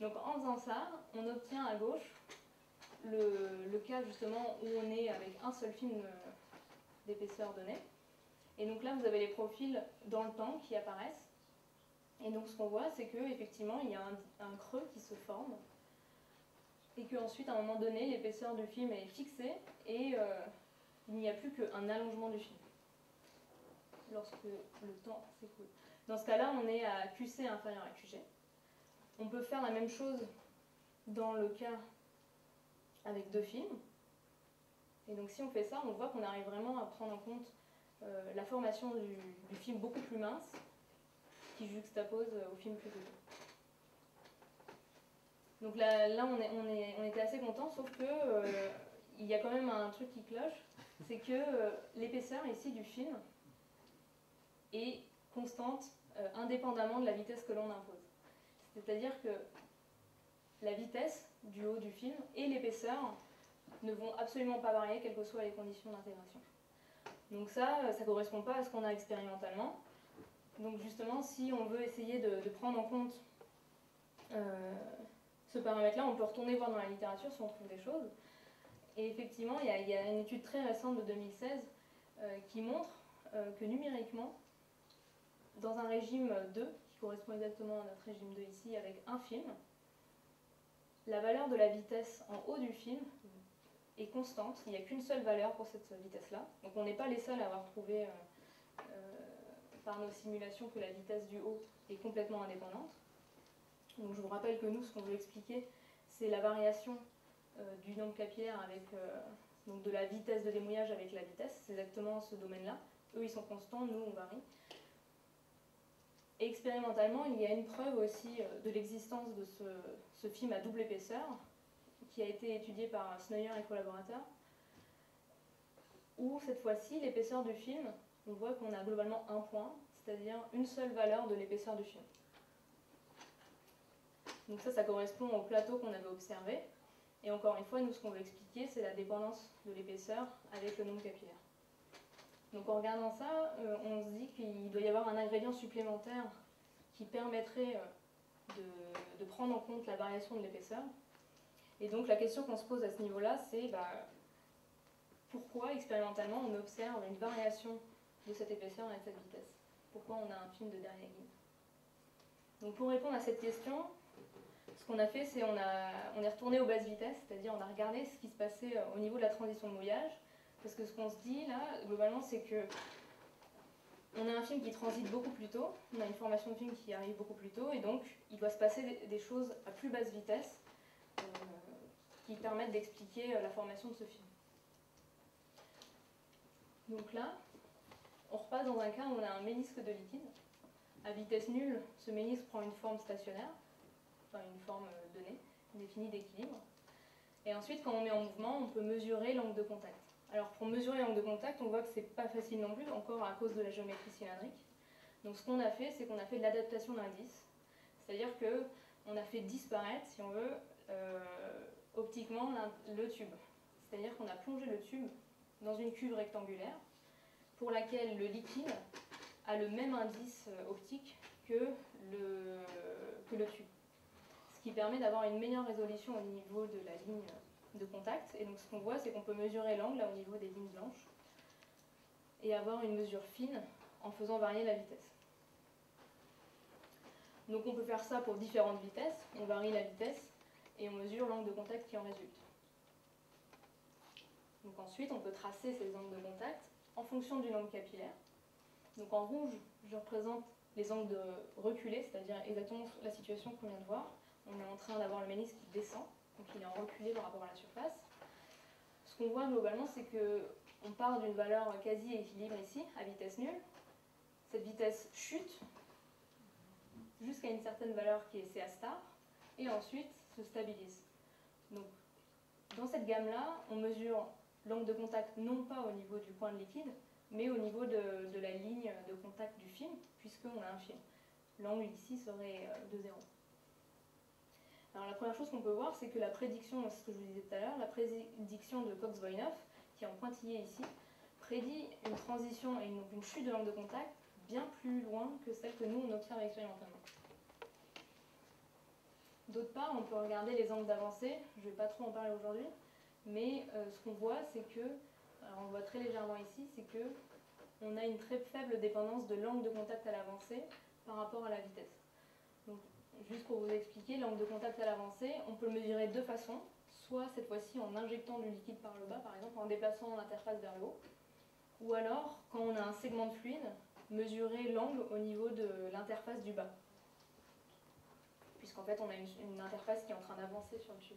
Donc en faisant ça, on obtient à gauche le cas justement où on est avec un seul film d'épaisseur donné. Et donc là, vous avez les profils dans le temps qui apparaissent. Et donc ce qu'on voit, c'est qu'effectivement, il y a un creux qui se forme. Et qu'ensuite, à un moment donné, l'épaisseur du film est fixée et il n'y a plus qu'un allongement du film lorsque le temps s'écoule. Dans ce cas-là, on est à QC inférieur à QG. On peut faire la même chose dans le cas avec deux films. Et donc si on fait ça, on voit qu'on arrive vraiment à prendre en compte la formation du film beaucoup plus mince qui juxtapose au film plus petit. Donc là on était assez content, sauf que il y a quand même un truc qui cloche, c'est que l'épaisseur ici du film est constante indépendamment de la vitesse que l'on impose. C'est-à-dire que la vitesse du haut du film et l'épaisseur ne vont absolument pas varier, quelles que soient les conditions d'intégration. Donc ça ne correspond pas à ce qu'on a expérimentalement. Donc justement, si on veut essayer de prendre en compte ce paramètre-là, on peut retourner voir dans la littérature si on trouve des choses. Et effectivement, il y a une étude très récente de 2016 qui montre que numériquement, dans un régime 2, qui correspond exactement à notre régime 2 ici, avec un film, la valeur de la vitesse en haut du film est constante. Il n'y a qu'une seule valeur pour cette vitesse-là. Donc on n'est pas les seuls à avoir trouvé par nos simulations que la vitesse du haut est complètement indépendante. Donc je vous rappelle que nous, ce qu'on veut expliquer, c'est la variation du nombre capillaire avec donc de la vitesse de démouillage avec la vitesse. C'est exactement ce domaine-là. Eux, ils sont constants, nous, on varie. Et expérimentalement, il y a une preuve aussi de l'existence de ce film à double épaisseur, qui a été étudié par Sneyer et collaborateurs, où cette fois-ci, l'épaisseur du film, on voit qu'on a globalement un point, c'est-à-dire une seule valeur de l'épaisseur du film. Donc ça correspond au plateau qu'on avait observé. Et encore une fois, nous, ce qu'on veut expliquer, c'est la dépendance de l'épaisseur avec le nombre capillaire. Donc en regardant ça, on se dit qu'il doit y avoir un ingrédient supplémentaire qui permettrait de prendre en compte la variation de l'épaisseur. Et donc la question qu'on se pose à ce niveau-là, c'est pourquoi expérimentalement on observe une variation de cette épaisseur avec cette vitesse? Pourquoi on a un film de Deryaguine? Donc pour répondre à cette question, ce qu'on a fait, c'est on est retourné aux bases vitesses, c'est-à-dire on a regardé ce qui se passait au niveau de la transition de mouillage. Parce que ce qu'on se dit là, globalement, c'est que on a un film qui transite beaucoup plus tôt, on a une formation de film qui arrive beaucoup plus tôt, et donc il doit se passer des choses à plus basse vitesse qui permettent d'expliquer la formation de ce film. Donc là, on repasse dans un cas où on a un ménisque de liquide. À vitesse nulle, ce ménisque prend une forme stationnaire, enfin une forme donnée, définie d'équilibre. Et ensuite, quand on met en mouvement, on peut mesurer l'angle de contact. Alors pour mesurer l'angle de contact, on voit que c'est pas facile non plus, encore à cause de la géométrie cylindrique. Donc ce qu'on a fait, c'est qu'on a fait de l'adaptation d'indices. C'est-à-dire qu'on a fait disparaître, si on veut, optiquement le tube. C'est-à-dire qu'on a plongé le tube dans une cuve rectangulaire pour laquelle le liquide a le même indice optique que le tube. Ce qui permet d'avoir une meilleure résolution au niveau de la ligne de contact. Et donc ce qu'on voit, c'est qu'on peut mesurer l'angle au niveau des lignes blanches et avoir une mesure fine en faisant varier la vitesse. Donc on peut faire ça pour différentes vitesses. On varie la vitesse et on mesure l'angle de contact qui en résulte. Donc ensuite, on peut tracer ces angles de contact en fonction du nombre capillaire. Donc en rouge, je représente les angles de reculés, c'est-à-dire exactement la situation qu'on vient de voir. On est en train d'avoir le ménisque qui descend, donc il est en reculé par rapport à la surface. Ce qu'on voit globalement, c'est qu'on part d'une valeur quasi équilibre ici, à vitesse nulle. Cette vitesse chute jusqu'à une certaine valeur qui est CA star, et ensuite se stabilise. Donc dans cette gamme-là, on mesure l'angle de contact non pas au niveau du point de liquide, mais au niveau de la ligne de contact du film, puisqu'on a un film. L'angle ici serait de 0. Alors la première chose qu'on peut voir, c'est que la prédiction, c'est ce que je vous disais tout à l'heure, la prédiction de Cox-Voinov, qui est en pointillé ici, prédit une transition et donc une chute de l'angle de contact bien plus loin que celle que nous on observe expérimentalement. D'autre part, on peut regarder les angles d'avancée, je ne vais pas trop en parler aujourd'hui, mais ce qu'on voit, c'est que, alors on le voit très légèrement ici, c'est que on a une très faible dépendance de l'angle de contact à l'avancée par rapport à la vitesse. Donc, juste pour vous expliquer, l'angle de contact à l'avancée, on peut le mesurer de deux façons, soit cette fois-ci en injectant du liquide par le bas, par exemple en déplaçant l'interface vers le haut, ou alors, quand on a un segment de fluide, mesurer l'angle au niveau de l'interface du bas. Puisqu'en fait, on a une interface qui est en train d'avancer sur le tube.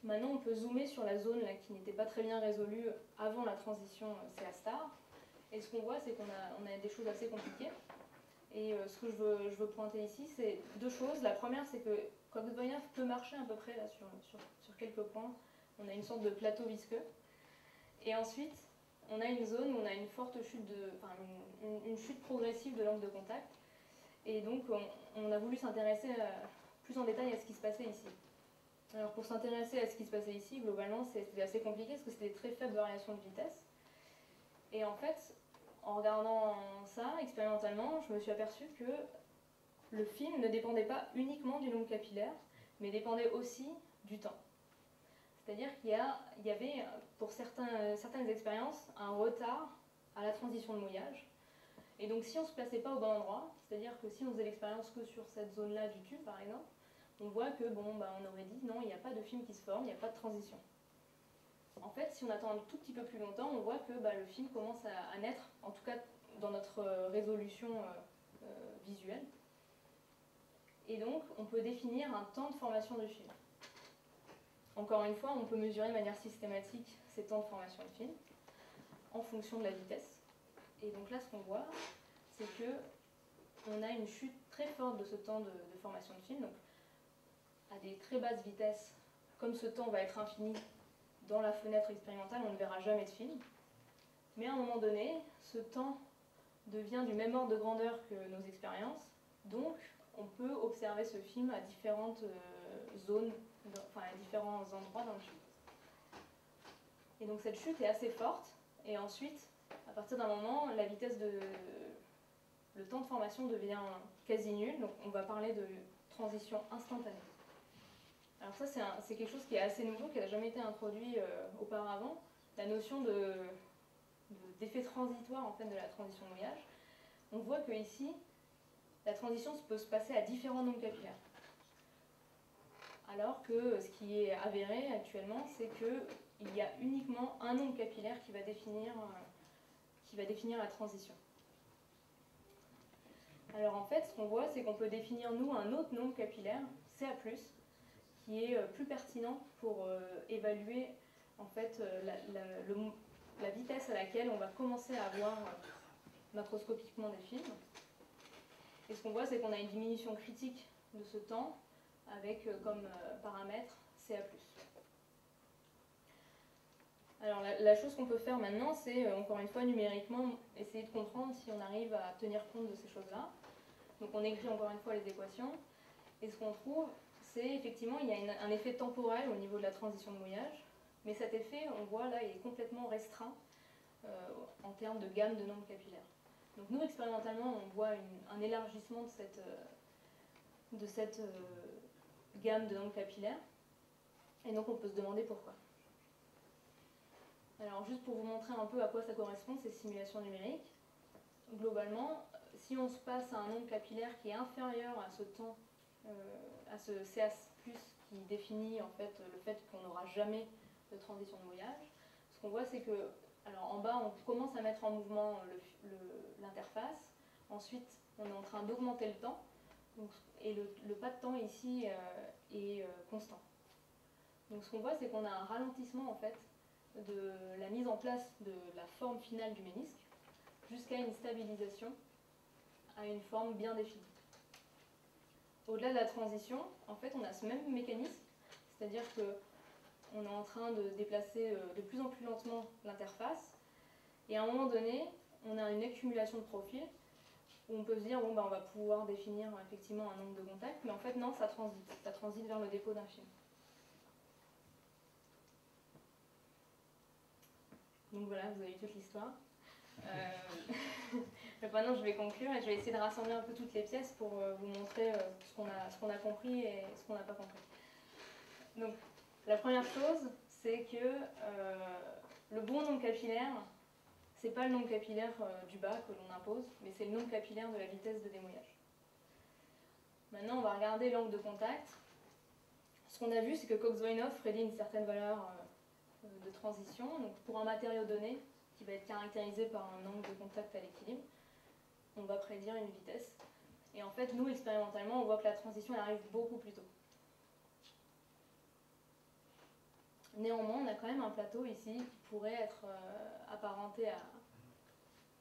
Maintenant, on peut zoomer sur la zone là, qui n'était pas très bien résolue avant la transition CA star. Et ce qu'on voit, c'est qu'on a des choses assez compliquées. Et ce que je veux pointer ici, c'est deux choses. La première, c'est que Cox-Voinov peut marcher à peu près là, sur quelques points. On a une sorte de plateau visqueux. Et ensuite, on a une zone où on a une forte chute, une chute progressive de l'angle de contact. Et donc, on a voulu s'intéresser plus en détail à ce qui se passait ici. Alors, pour s'intéresser à ce qui se passait ici, globalement, c'était assez compliqué parce que c'était des très faibles variations de vitesse. Et en fait, en regardant ça expérimentalement, je me suis aperçue que le film ne dépendait pas uniquement du nombre capillaire, mais dépendait aussi du temps. C'est-à-dire qu'il y avait, pour certaines expériences, un retard à la transition de mouillage. Et donc si on ne se plaçait pas au bon endroit, c'est-à-dire que si on faisait l'expérience que sur cette zone-là du tube, par exemple, on voit que, on aurait dit, non, il n'y a pas de film qui se forme, il n'y a pas de transition. En fait, si on attend un tout petit peu plus longtemps, on voit que le film commence à naître, en tout cas dans notre résolution visuelle. Et donc, on peut définir un temps de formation du film. Encore une fois, on peut mesurer de manière systématique ces temps de formation de film en fonction de la vitesse. Et donc là, ce qu'on voit, c'est qu'on a une chute très forte de ce temps de formation de film. Donc, à des très basses vitesses, comme ce temps va être infini dans la fenêtre expérimentale, on ne verra jamais de film. Mais à un moment donné, ce temps devient du même ordre de grandeur que nos expériences. Donc, on peut observer ce film à différentes zones, à différents endroits dans le tube. Et donc cette chute est assez forte, et ensuite, à partir d'un moment, le temps de formation devient quasi nul, donc on va parler de transition instantanée. Alors ça, c'est quelque chose qui est assez nouveau, qui n'a jamais été introduit auparavant, la notion d'effet transitoire en fait, de la transition de mouillage. On voit que ici, la transition peut se passer à différents nombres capillaires. Alors que ce qui est avéré actuellement, c'est qu'il y a uniquement un nombre capillaire qui va définir la transition. Alors en fait, ce qu'on voit, c'est qu'on peut définir, nous, un autre nombre capillaire, CA+, qui est plus pertinent pour évaluer en fait, la vitesse à laquelle on va commencer à voir macroscopiquement des films. Et ce qu'on voit, c'est qu'on a une diminution critique de ce temps avec comme paramètre CA+. Alors la chose qu'on peut faire maintenant, c'est encore une fois numériquement essayer de comprendre si on arrive à tenir compte de ces choses-là. Donc on écrit encore une fois les équations, et ce qu'on trouve, c'est effectivement il y a un effet temporel au niveau de la transition de mouillage, mais cet effet, on voit là, il est complètement restreint en termes de gamme de nombres capillaires. Donc nous, expérimentalement, on voit un élargissement de cette gamme de nombres capillaires, et donc on peut se demander pourquoi. Alors juste pour vous montrer un peu à quoi ça correspond, ces simulations numériques, globalement, si on se passe à un nombre capillaire qui est inférieur à ce temps, à ce CA+, qui définit en fait le fait qu'on n'aura jamais de transition de mouillage, ce qu'on voit c'est que, alors en bas on commence à mettre en mouvement l'interface, ensuite on est en train d'augmenter le temps, et le pas de temps ici est constant. Donc ce qu'on voit c'est qu'on a un ralentissement en fait de la mise en place de la forme finale du ménisque jusqu'à une stabilisation à une forme bien définie. Au-delà de la transition, en fait, on a ce même mécanisme, c'est-à-dire qu'on est en train de déplacer de plus en plus lentement l'interface, et à un moment donné, on a une accumulation de profils où on peut se dire, bon, on va pouvoir définir effectivement un nombre de contacts, mais en fait, non, ça transite vers le dépôt d'un film. Donc voilà, vous avez toute l'histoire. Maintenant, je vais conclure et je vais essayer de rassembler un peu toutes les pièces pour vous montrer ce qu'on a compris et ce qu'on n'a pas compris. Donc, la première chose, c'est que le bon nombre capillaire, c'est pas le nombre capillaire du bas que l'on impose, mais c'est le nombre capillaire de la vitesse de démouillage. Maintenant, on va regarder l'angle de contact. Ce qu'on a vu, c'est que Cox-Voinov prédit une certaine valeur de transition. Donc, pour un matériau donné, qui va être caractérisé par un angle de contact à l'équilibre, on va prédire une vitesse. Et en fait, nous, expérimentalement, on voit que la transition elle arrive beaucoup plus tôt. Néanmoins, on a quand même un plateau ici qui pourrait être apparenté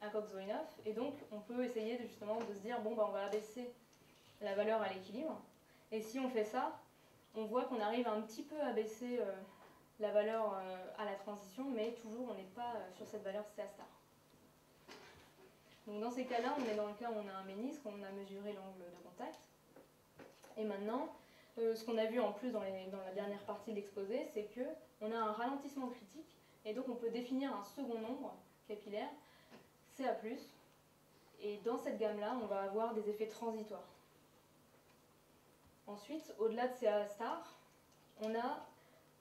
à Cox-Voinov. Et donc, on peut essayer justement de se dire, bon, on va abaisser la valeur à l'équilibre. Et si on fait ça, on voit qu'on arrive un petit peu à baisser la valeur à la transition, mais toujours on n'est pas sur cette valeur CA star. Donc dans ces cas-là, on est dans le cas où on a un ménisque, on a mesuré l'angle de contact. Et maintenant, ce qu'on a vu en plus dans la dernière partie de l'exposé, c'est qu'on a un ralentissement critique, et donc on peut définir un second nombre capillaire, CA+, et dans cette gamme-là, on va avoir des effets transitoires. Ensuite, au-delà de CA star, on a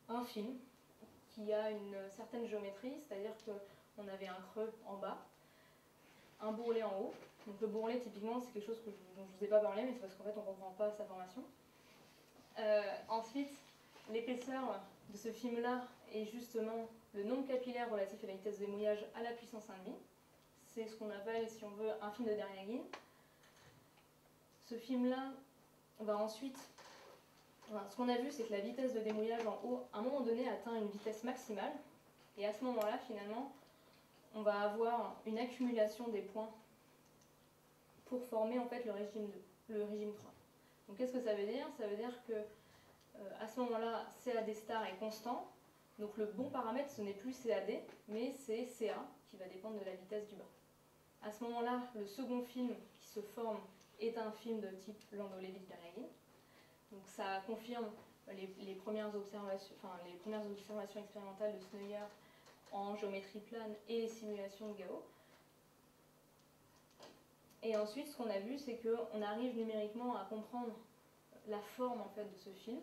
un film qui a une certaine géométrie, c'est-à-dire qu'on avait un creux en bas, un bourrelet en haut. Donc le bourrelet, typiquement, c'est quelque chose dont je ne vous ai pas parlé, mais c'est parce qu'en fait, on ne comprend pas sa formation. Ensuite, l'épaisseur de ce film-là est justement le nombre capillaire relatif à la vitesse de démouillage à la puissance 1,5. C'est ce qu'on appelle, si on veut, un film de Derjagin. Ce film-là va ensuite... Enfin, ce qu'on a vu, c'est que la vitesse de démouillage en haut, à un moment donné, atteint une vitesse maximale. Et à ce moment-là, finalement, on va avoir une accumulation des points pour former en fait le régime 2, le régime 3. Donc qu'est-ce que ça veut dire? Ça veut dire que à ce moment-là, CAD star est constant. Donc le bon paramètre, ce n'est plus CAD, mais c'est CA, qui va dépendre de la vitesse du bas. À ce moment-là, le second film qui se forme est un film de type Landau-Levy-Derjagin. Donc ça confirme les premières observations expérimentales de Sneuer en géométrie plane et les simulations de Gao. Et ensuite, ce qu'on a vu, c'est qu'on arrive numériquement à comprendre la forme en fait, de ce film,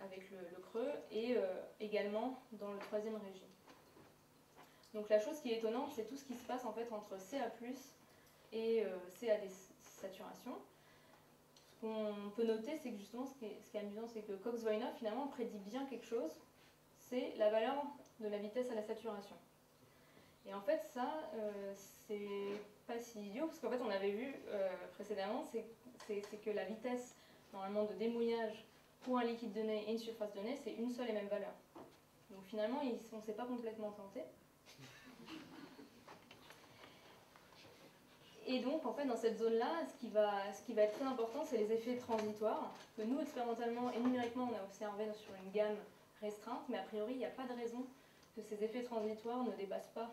avec le creux, et également dans le troisième régime. Donc la chose qui est étonnante, c'est tout ce qui se passe en fait, entre CA+, et CAD saturation. Ce qu'on peut noter, c'est que justement, ce qui est amusant, c'est que Cox-Wiener, finalement, prédit bien quelque chose, c'est la valeur de la vitesse à la saturation. Et en fait, ça, c'est pas si idiot, parce qu'en fait, on avait vu précédemment, c'est que la vitesse, normalement, de démouillage pour un liquide donné et une surface donnée, c'est une seule et même valeur. Donc finalement, on ne s'est pas complètement planté. Et donc, en fait, dans cette zone-là, ce qui va être très important, c'est les effets transitoires, que nous, expérimentalement et numériquement, on a observé sur une gamme restreinte, mais a priori, il n'y a pas de raison que ces effets transitoires ne dépassent pas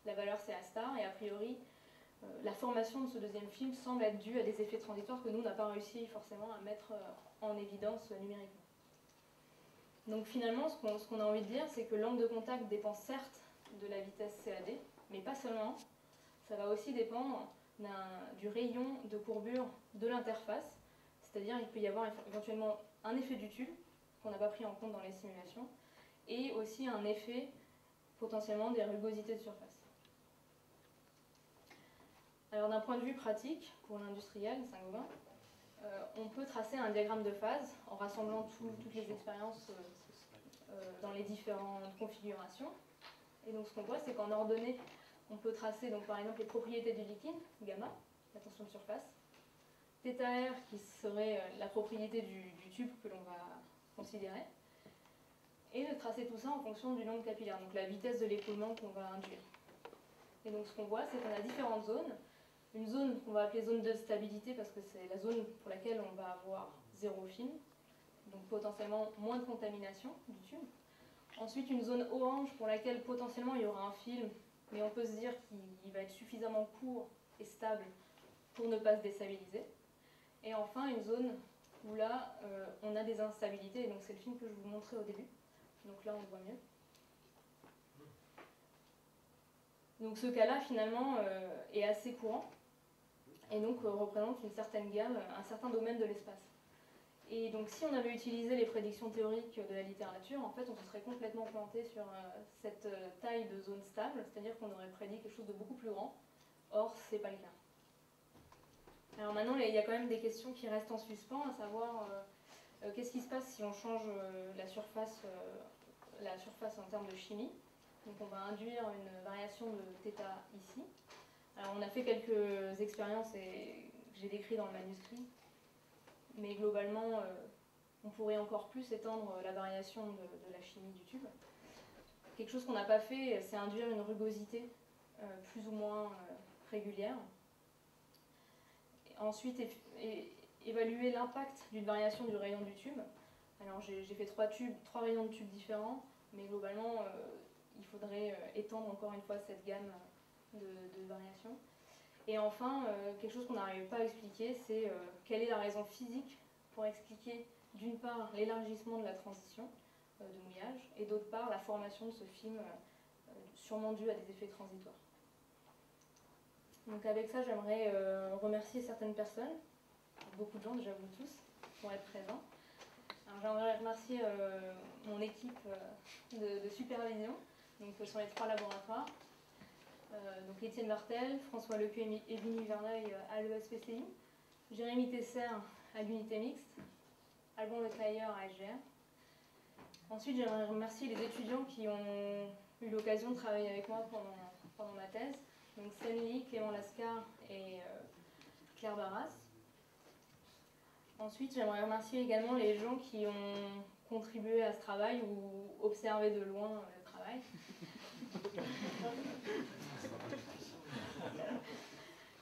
la valeur CA star, et a priori, la formation de ce deuxième film semble être due à des effets transitoires que nous, on n'a pas réussi forcément à mettre en évidence numériquement. Donc finalement, ce qu'on a envie de dire, c'est que l'angle de contact dépend certes de la vitesse CAD, mais pas seulement, ça va aussi dépendre du rayon de courbure de l'interface, c'est-à-dire il peut y avoir éventuellement un effet du tube, qu'on n'a pas pris en compte dans les simulations, et aussi un effet potentiellement des rugosités de surface. Alors d'un point de vue pratique, pour l'industriel, Saint-Gobain, on peut tracer un diagramme de phase en rassemblant toutes les expériences dans les différentes configurations. Et donc ce qu'on voit, c'est qu'en ordonnée, on peut tracer donc, par exemple les propriétés du liquide, gamma, la tension de surface, θr qui serait la propriété du tube que l'on va considérer, et de tracer tout ça en fonction du nombre capillaire, donc la vitesse de l'écoulement qu'on va induire. Et donc ce qu'on voit, c'est qu'on a différentes zones. Une zone qu'on va appeler zone de stabilité parce que c'est la zone pour laquelle on va avoir zéro film, donc potentiellement moins de contamination du tube. Ensuite, une zone orange pour laquelle potentiellement il y aura un film, mais on peut se dire qu'il va être suffisamment court et stable pour ne pas se déstabiliser. Et enfin, une zone où là, on a des instabilités, et donc c'est le film que je vous montrais au début. Donc là, on le voit mieux. Donc ce cas-là, finalement, est assez courant, et donc représente une certaine gamme, un certain domaine de l'espace. Et donc si on avait utilisé les prédictions théoriques de la littérature, en fait on se serait complètement planté sur cette taille de zone stable, c'est-à-dire qu'on aurait prédit quelque chose de beaucoup plus grand. Or, c'est pas le cas. Alors maintenant, il y a quand même des questions qui restent en suspens, à savoir qu'est-ce qui se passe si on change la surface en termes de chimie. Donc on va induire une variation de θ ici. Alors on a fait quelques expériences et j'ai décrit dans le manuscrit, mais globalement on pourrait encore plus étendre la variation de la chimie du tube. Quelque chose qu'on n'a pas fait, c'est induire une rugosité plus ou moins régulière. Et ensuite évaluer l'impact d'une variation du rayon du tube. Alors j'ai fait 3 rayons de tubes différents, mais globalement il faudrait étendre encore une fois cette gamme de variations. Et enfin, quelque chose qu'on n'arrive pas à expliquer, c'est quelle est la raison physique pour expliquer d'une part l'élargissement de la transition de mouillage et d'autre part la formation de ce film sûrement dû à des effets transitoires. Donc avec ça, j'aimerais remercier certaines personnes, beaucoup de gens, déjà vous tous, pour être présents. J'aimerais remercier mon équipe de supervision, donc ce sont les 3 laboratoires. Donc Étienne Martel, François Lequeux et Vimy Verneuil à l'ESPCI, Jérémy Tesser à l'unité mixte, Alban Leclailleur à SGR. Ensuite, j'aimerais remercier les étudiants qui ont eu l'occasion de travailler avec moi pendant ma thèse, donc Stanley, Clément Lascar et Claire Barras. Ensuite, j'aimerais remercier également les gens qui ont contribué à ce travail ou observé de loin le travail.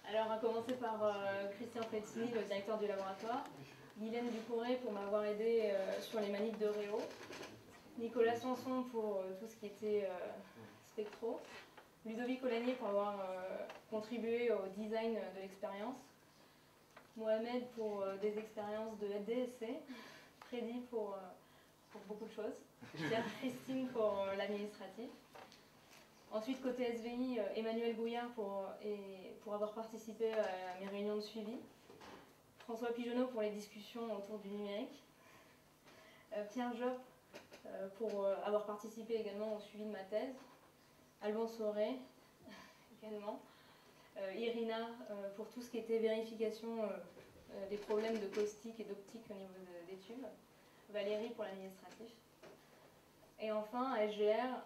Alors, à commencer par Christian Fletzny, le directeur du laboratoire, Guylaine Ducouré pour m'avoir aidé sur les manips de Réo, Nicolas Sanson pour tout ce qui était spectro, Ludovic Olanier pour avoir contribué au design de l'expérience, Mohamed pour des expériences de DSC, Freddy pour beaucoup de choses, Christine pour l'administratif. Ensuite, côté SVI, Emmanuel Gouillard pour avoir participé à mes réunions de suivi, François Pigeonneau pour les discussions autour du numérique, Pierre Job pour avoir participé également au suivi de ma thèse, Alban Sauré également, Irina pour tout ce qui était vérification des problèmes de caustique et d'optique au niveau des tubes, Valérie pour l'administratif. Et enfin, à SGR,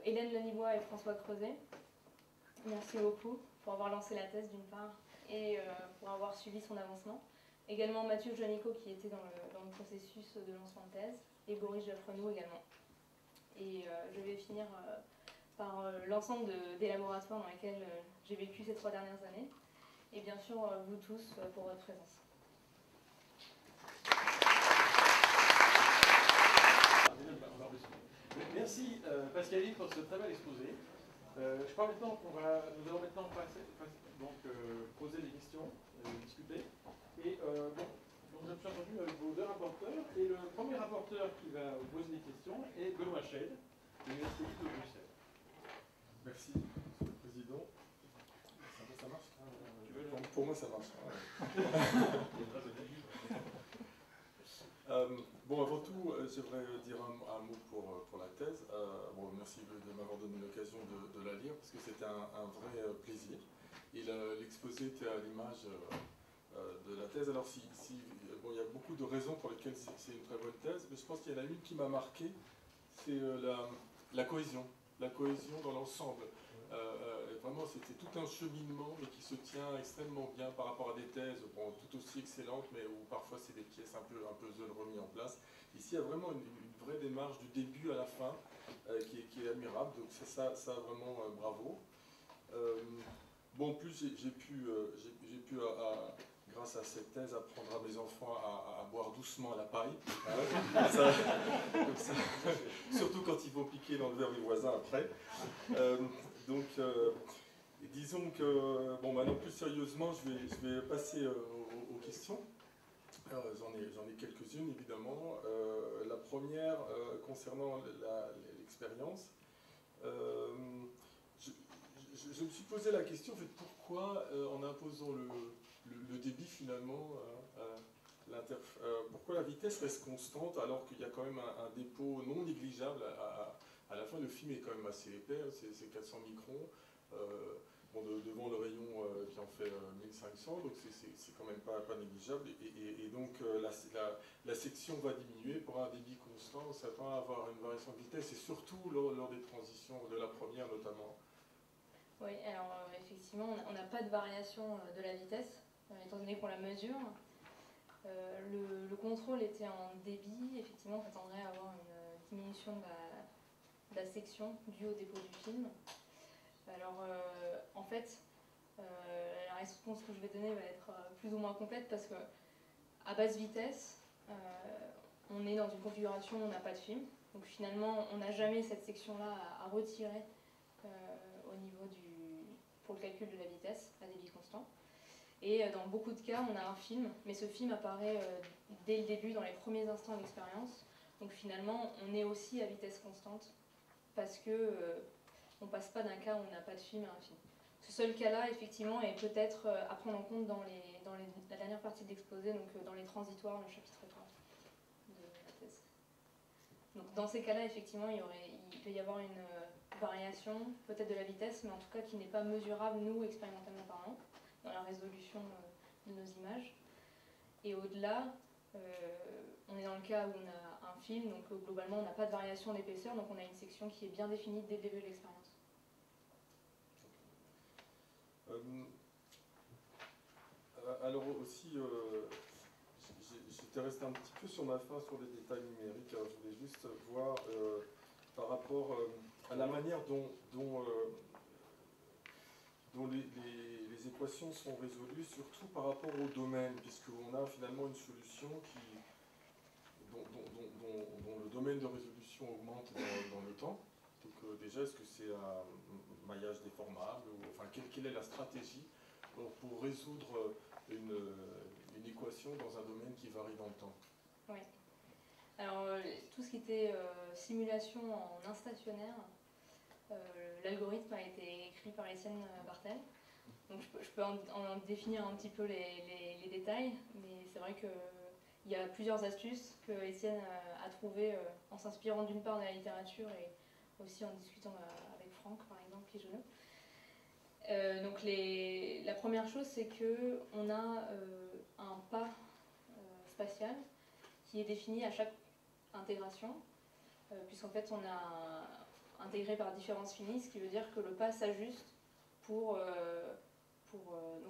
Hélène Lenibois et François Creuset. Merci beaucoup pour avoir lancé la thèse d'une part et pour avoir suivi son avancement. Également Mathieu Janico qui était dans le processus de lancement de thèse et Boris Jaffrenou également. Et je vais finir par l'ensemble des laboratoires dans lesquels j'ai vécu ces 3 dernières années. Et bien sûr, vous tous pour votre présence. Merci Pascaline pour ce très bel exposé. Je crois maintenant nous allons maintenant poser des questions, discuter. Et donc je me suis entendu avec vos 2 rapporteurs. Et le premier rapporteur qui va vous poser des questions est Benoît Schell, de l'Université de Bruxelles. Merci, Monsieur le Président. Ça marche pour moi, ça marche. Bon, avant tout, j'aimerais dire un mot pour la thèse. Bon, merci de m'avoir donné l'occasion de la lire, parce que c'était un vrai plaisir. Et l'exposé était à l'image de la thèse. Alors, bon, il y a beaucoup de raisons pour lesquelles c'est une très bonne thèse, mais je pense qu'il y en a une qui m'a marqué, c'est la cohésion. La cohésion dans l'ensemble. Vraiment, c'était tout un cheminement, mais qui se tient extrêmement bien par rapport à des thèses, bon, tout aussi excellentes, mais où parfois c'est des pièces un peu seules remises en place. Ici, il y a vraiment une vraie démarche du début à la fin, qui est admirable, donc c'est ça vraiment bravo. Bon, en plus, j'ai pu grâce à cette thèse, apprendre à mes enfants à boire doucement à la paille. Comme ça, surtout quand ils vont piquer dans le verre du voisin après. Disons que, bon, maintenant plus sérieusement, je vais passer aux questions. J'en ai quelques-unes, évidemment. La première, concernant l'expérience. Je me suis posé la question, en fait, pourquoi, en imposant le débit, finalement, pourquoi la vitesse reste constante alors qu'il y a quand même un dépôt non négligeable à la fin. Le film est quand même assez épais, c'est 400 microns. Bon, devant le rayon qui en fait 1500, donc c'est quand même pas négligeable. Et donc la section va diminuer pour un débit constant, on s'attend à avoir une variation de vitesse, et surtout lors des transitions, de la première notamment. Oui, alors effectivement, on n'a pas de variation de la vitesse, étant donné qu'on la mesure. Le contrôle était en débit, effectivement, on s'attendrait à avoir une diminution de la section due au dépôt du film. Alors, en fait, la réponse que je vais donner va être plus ou moins complète parce que, à basse vitesse, on est dans une configuration où on n'a pas de film. Donc finalement, on n'a jamais cette section-là à retirer au niveau pour le calcul de la vitesse à débit constant. Et dans beaucoup de cas, on a un film, mais ce film apparaît dès le début, dans les premiers instants de l'expérience. Donc finalement, on est aussi à vitesse constante parce que on passe pas d'un cas où on n'a pas de film à un film. Ce seul cas-là, effectivement, est peut-être à prendre en compte dans la dernière partie de l'exposé, donc dans les transitoires, le chapitre 3 de la thèse. Donc dans ces cas-là, effectivement, il peut y avoir une variation, peut-être de la vitesse, mais en tout cas qui n'est pas mesurable, nous, expérimentalement parlant, dans la résolution de nos images. Et au-delà, on est dans le cas où on a un film, donc globalement on n'a pas de variation d'épaisseur, donc on a une section qui est bien définie dès le début de l'expérience. Alors aussi, j'étais resté un petit peu sur ma fin sur les détails numériques. Alors, je voulais juste voir par rapport à la manière dont les équations sont résolues, surtout par rapport au domaine, puisqu'on a finalement une solution dont le domaine de résolution augmente dans le temps. Donc déjà, est-ce que c'est un maillage déformable enfin, quelle est la stratégie pour résoudre une équation dans un domaine qui varie dans le temps? Oui. Alors, tout ce qui était simulation en instationnaire, l'algorithme a été écrit par Étienne Bartel. Donc je peux en définir un petit peu les détails, mais c'est vrai qu'il y a plusieurs astuces que Étienne a trouvées en s'inspirant d'une part de la littérature et aussi en discutant avec Franck, par exemple, Pigeonneux. Donc la première chose, c'est qu'on a un pas spatial qui est défini à chaque intégration, puisqu'en fait on a intégré par différence finie, ce qui veut dire que le pas s'ajuste donc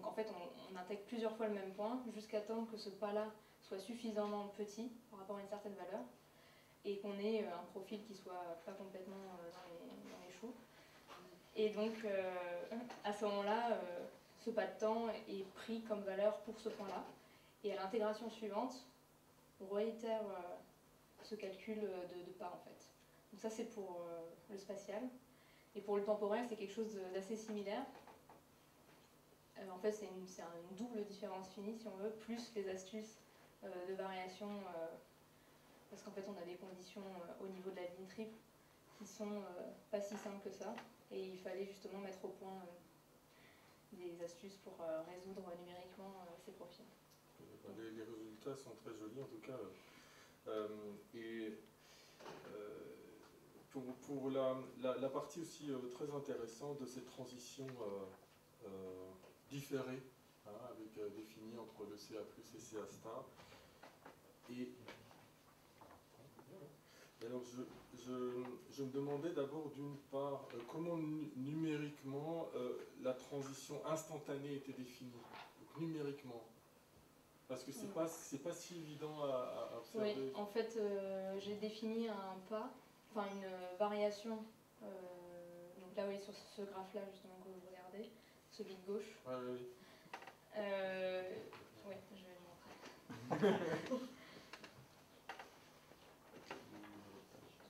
en fait on intègre plusieurs fois le même point jusqu'à temps que ce pas-là soit suffisamment petit par rapport à une certaine valeur et qu'on ait un profil qui soit pas complètement dans les choux. Et donc à ce moment-là, ce pas de temps est pris comme valeur pour ce point-là. Et à l'intégration suivante, on réitère ce calcul de pas en fait. Donc ça c'est pour le spatial. Et pour le temporel, c'est quelque chose d'assez similaire. En fait, c'est une double différence finie, si on veut, plus les astuces de variation, parce qu'en fait, on a des conditions au niveau de la ligne triple qui sont pas si simples que ça. Et il fallait justement mettre au point des astuces pour résoudre numériquement ces profils. Les résultats sont très jolis en tout cas. Pour la partie aussi très intéressante de cette transition différée, hein, avec définie entre le CA+, et CA star. Et alors je me demandais d'abord d'une part comment numériquement la transition instantanée était définie, donc numériquement. Parce que c'est pas si évident à observer. Oui, en fait, j'ai défini un pas, enfin une variation. Donc là, oui, sur ce graphe-là, justement, que vous regardez, celui de gauche. Ouais, oui. Oui, je vais le montrer.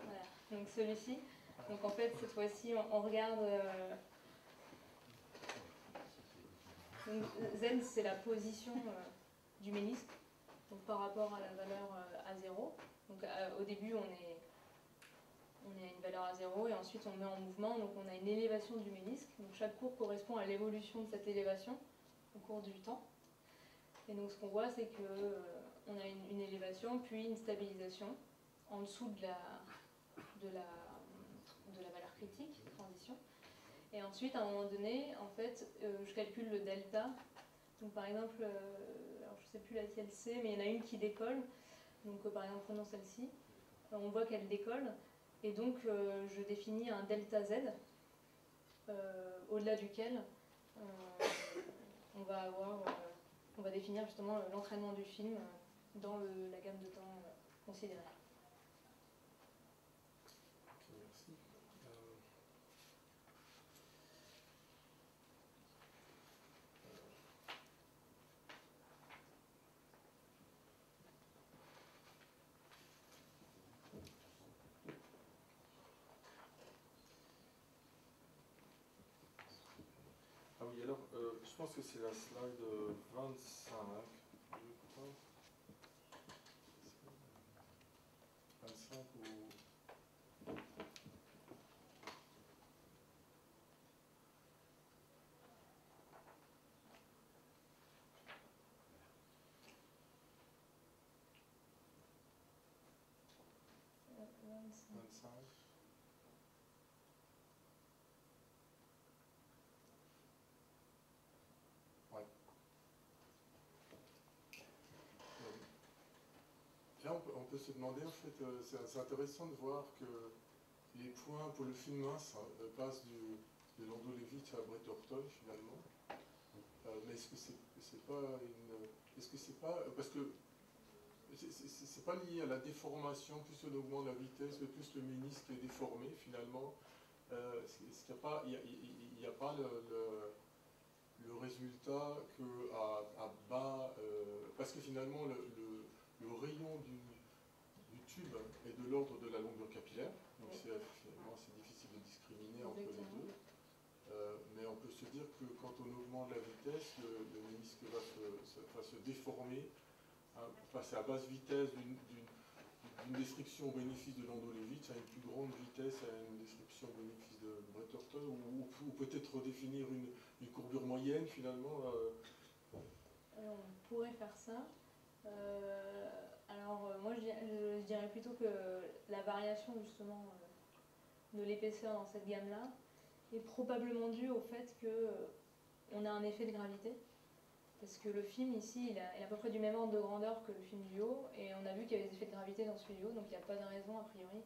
Voilà, donc celui-ci. Donc en fait, cette fois-ci, on regarde. Donc, Z, c'est la position du ménisque, donc par rapport à la valeur à 0. Donc au début, on est à une valeur à 0 et ensuite on met en mouvement, donc on a une élévation du ménisque. Donc chaque courbe correspond à l'évolution de cette élévation au cours du temps. Et donc ce qu'on voit, c'est qu'on a une élévation, puis une stabilisation en dessous de la valeur critique, transition. Et ensuite, à un moment donné, en fait, je calcule le delta. Donc par exemple, alors je ne sais plus laquelle c'est, mais il y en a une qui décolle. Donc par exemple, prenons celle-ci. On voit qu'elle décolle. Et donc je définis un delta Z, au-delà duquel on va définir justement l'entraînement du film dans la gamme de temps considérée. Merci. pense que c'est la slide 25, je crois. 25 ou... Vingt-cinq. 25. Ouais. Là, on peut se demander, en fait, c'est intéressant de voir que les points pour le film mince passent de Landau-Levitch à Brett Horton, finalement. Mais est-ce que c'est pas une... Est-ce que c'est pas... Parce que c'est pas lié à la déformation, plus on augmente la vitesse, plus le ménisque est déformé, finalement. Est-ce qu'il n'y a pas le résultat qu'à bas... parce que finalement, le rayon du tube est de l'ordre de la longueur capillaire, donc finalement c'est difficile de discriminer entre les deux. Mais on peut se dire que quand on augmente la vitesse, le ménisque va se déformer, hein, passer à basse vitesse d'une destruction au bénéfice de Landau-Levitch à une plus grande vitesse à une destruction au bénéfice de Brett Horton, ou peut-être redéfinir une courbure moyenne finalement. Alors, on pourrait faire ça. Moi je dirais plutôt que la variation justement de l'épaisseur dans cette gamme-là est probablement due au fait qu'on a un effet de gravité. Parce que le film ici, il est à peu près du même ordre de grandeur que le film du haut, et on a vu qu'il y avait des effets de gravité dans celui du haut, donc il n'y a pas de raison a priori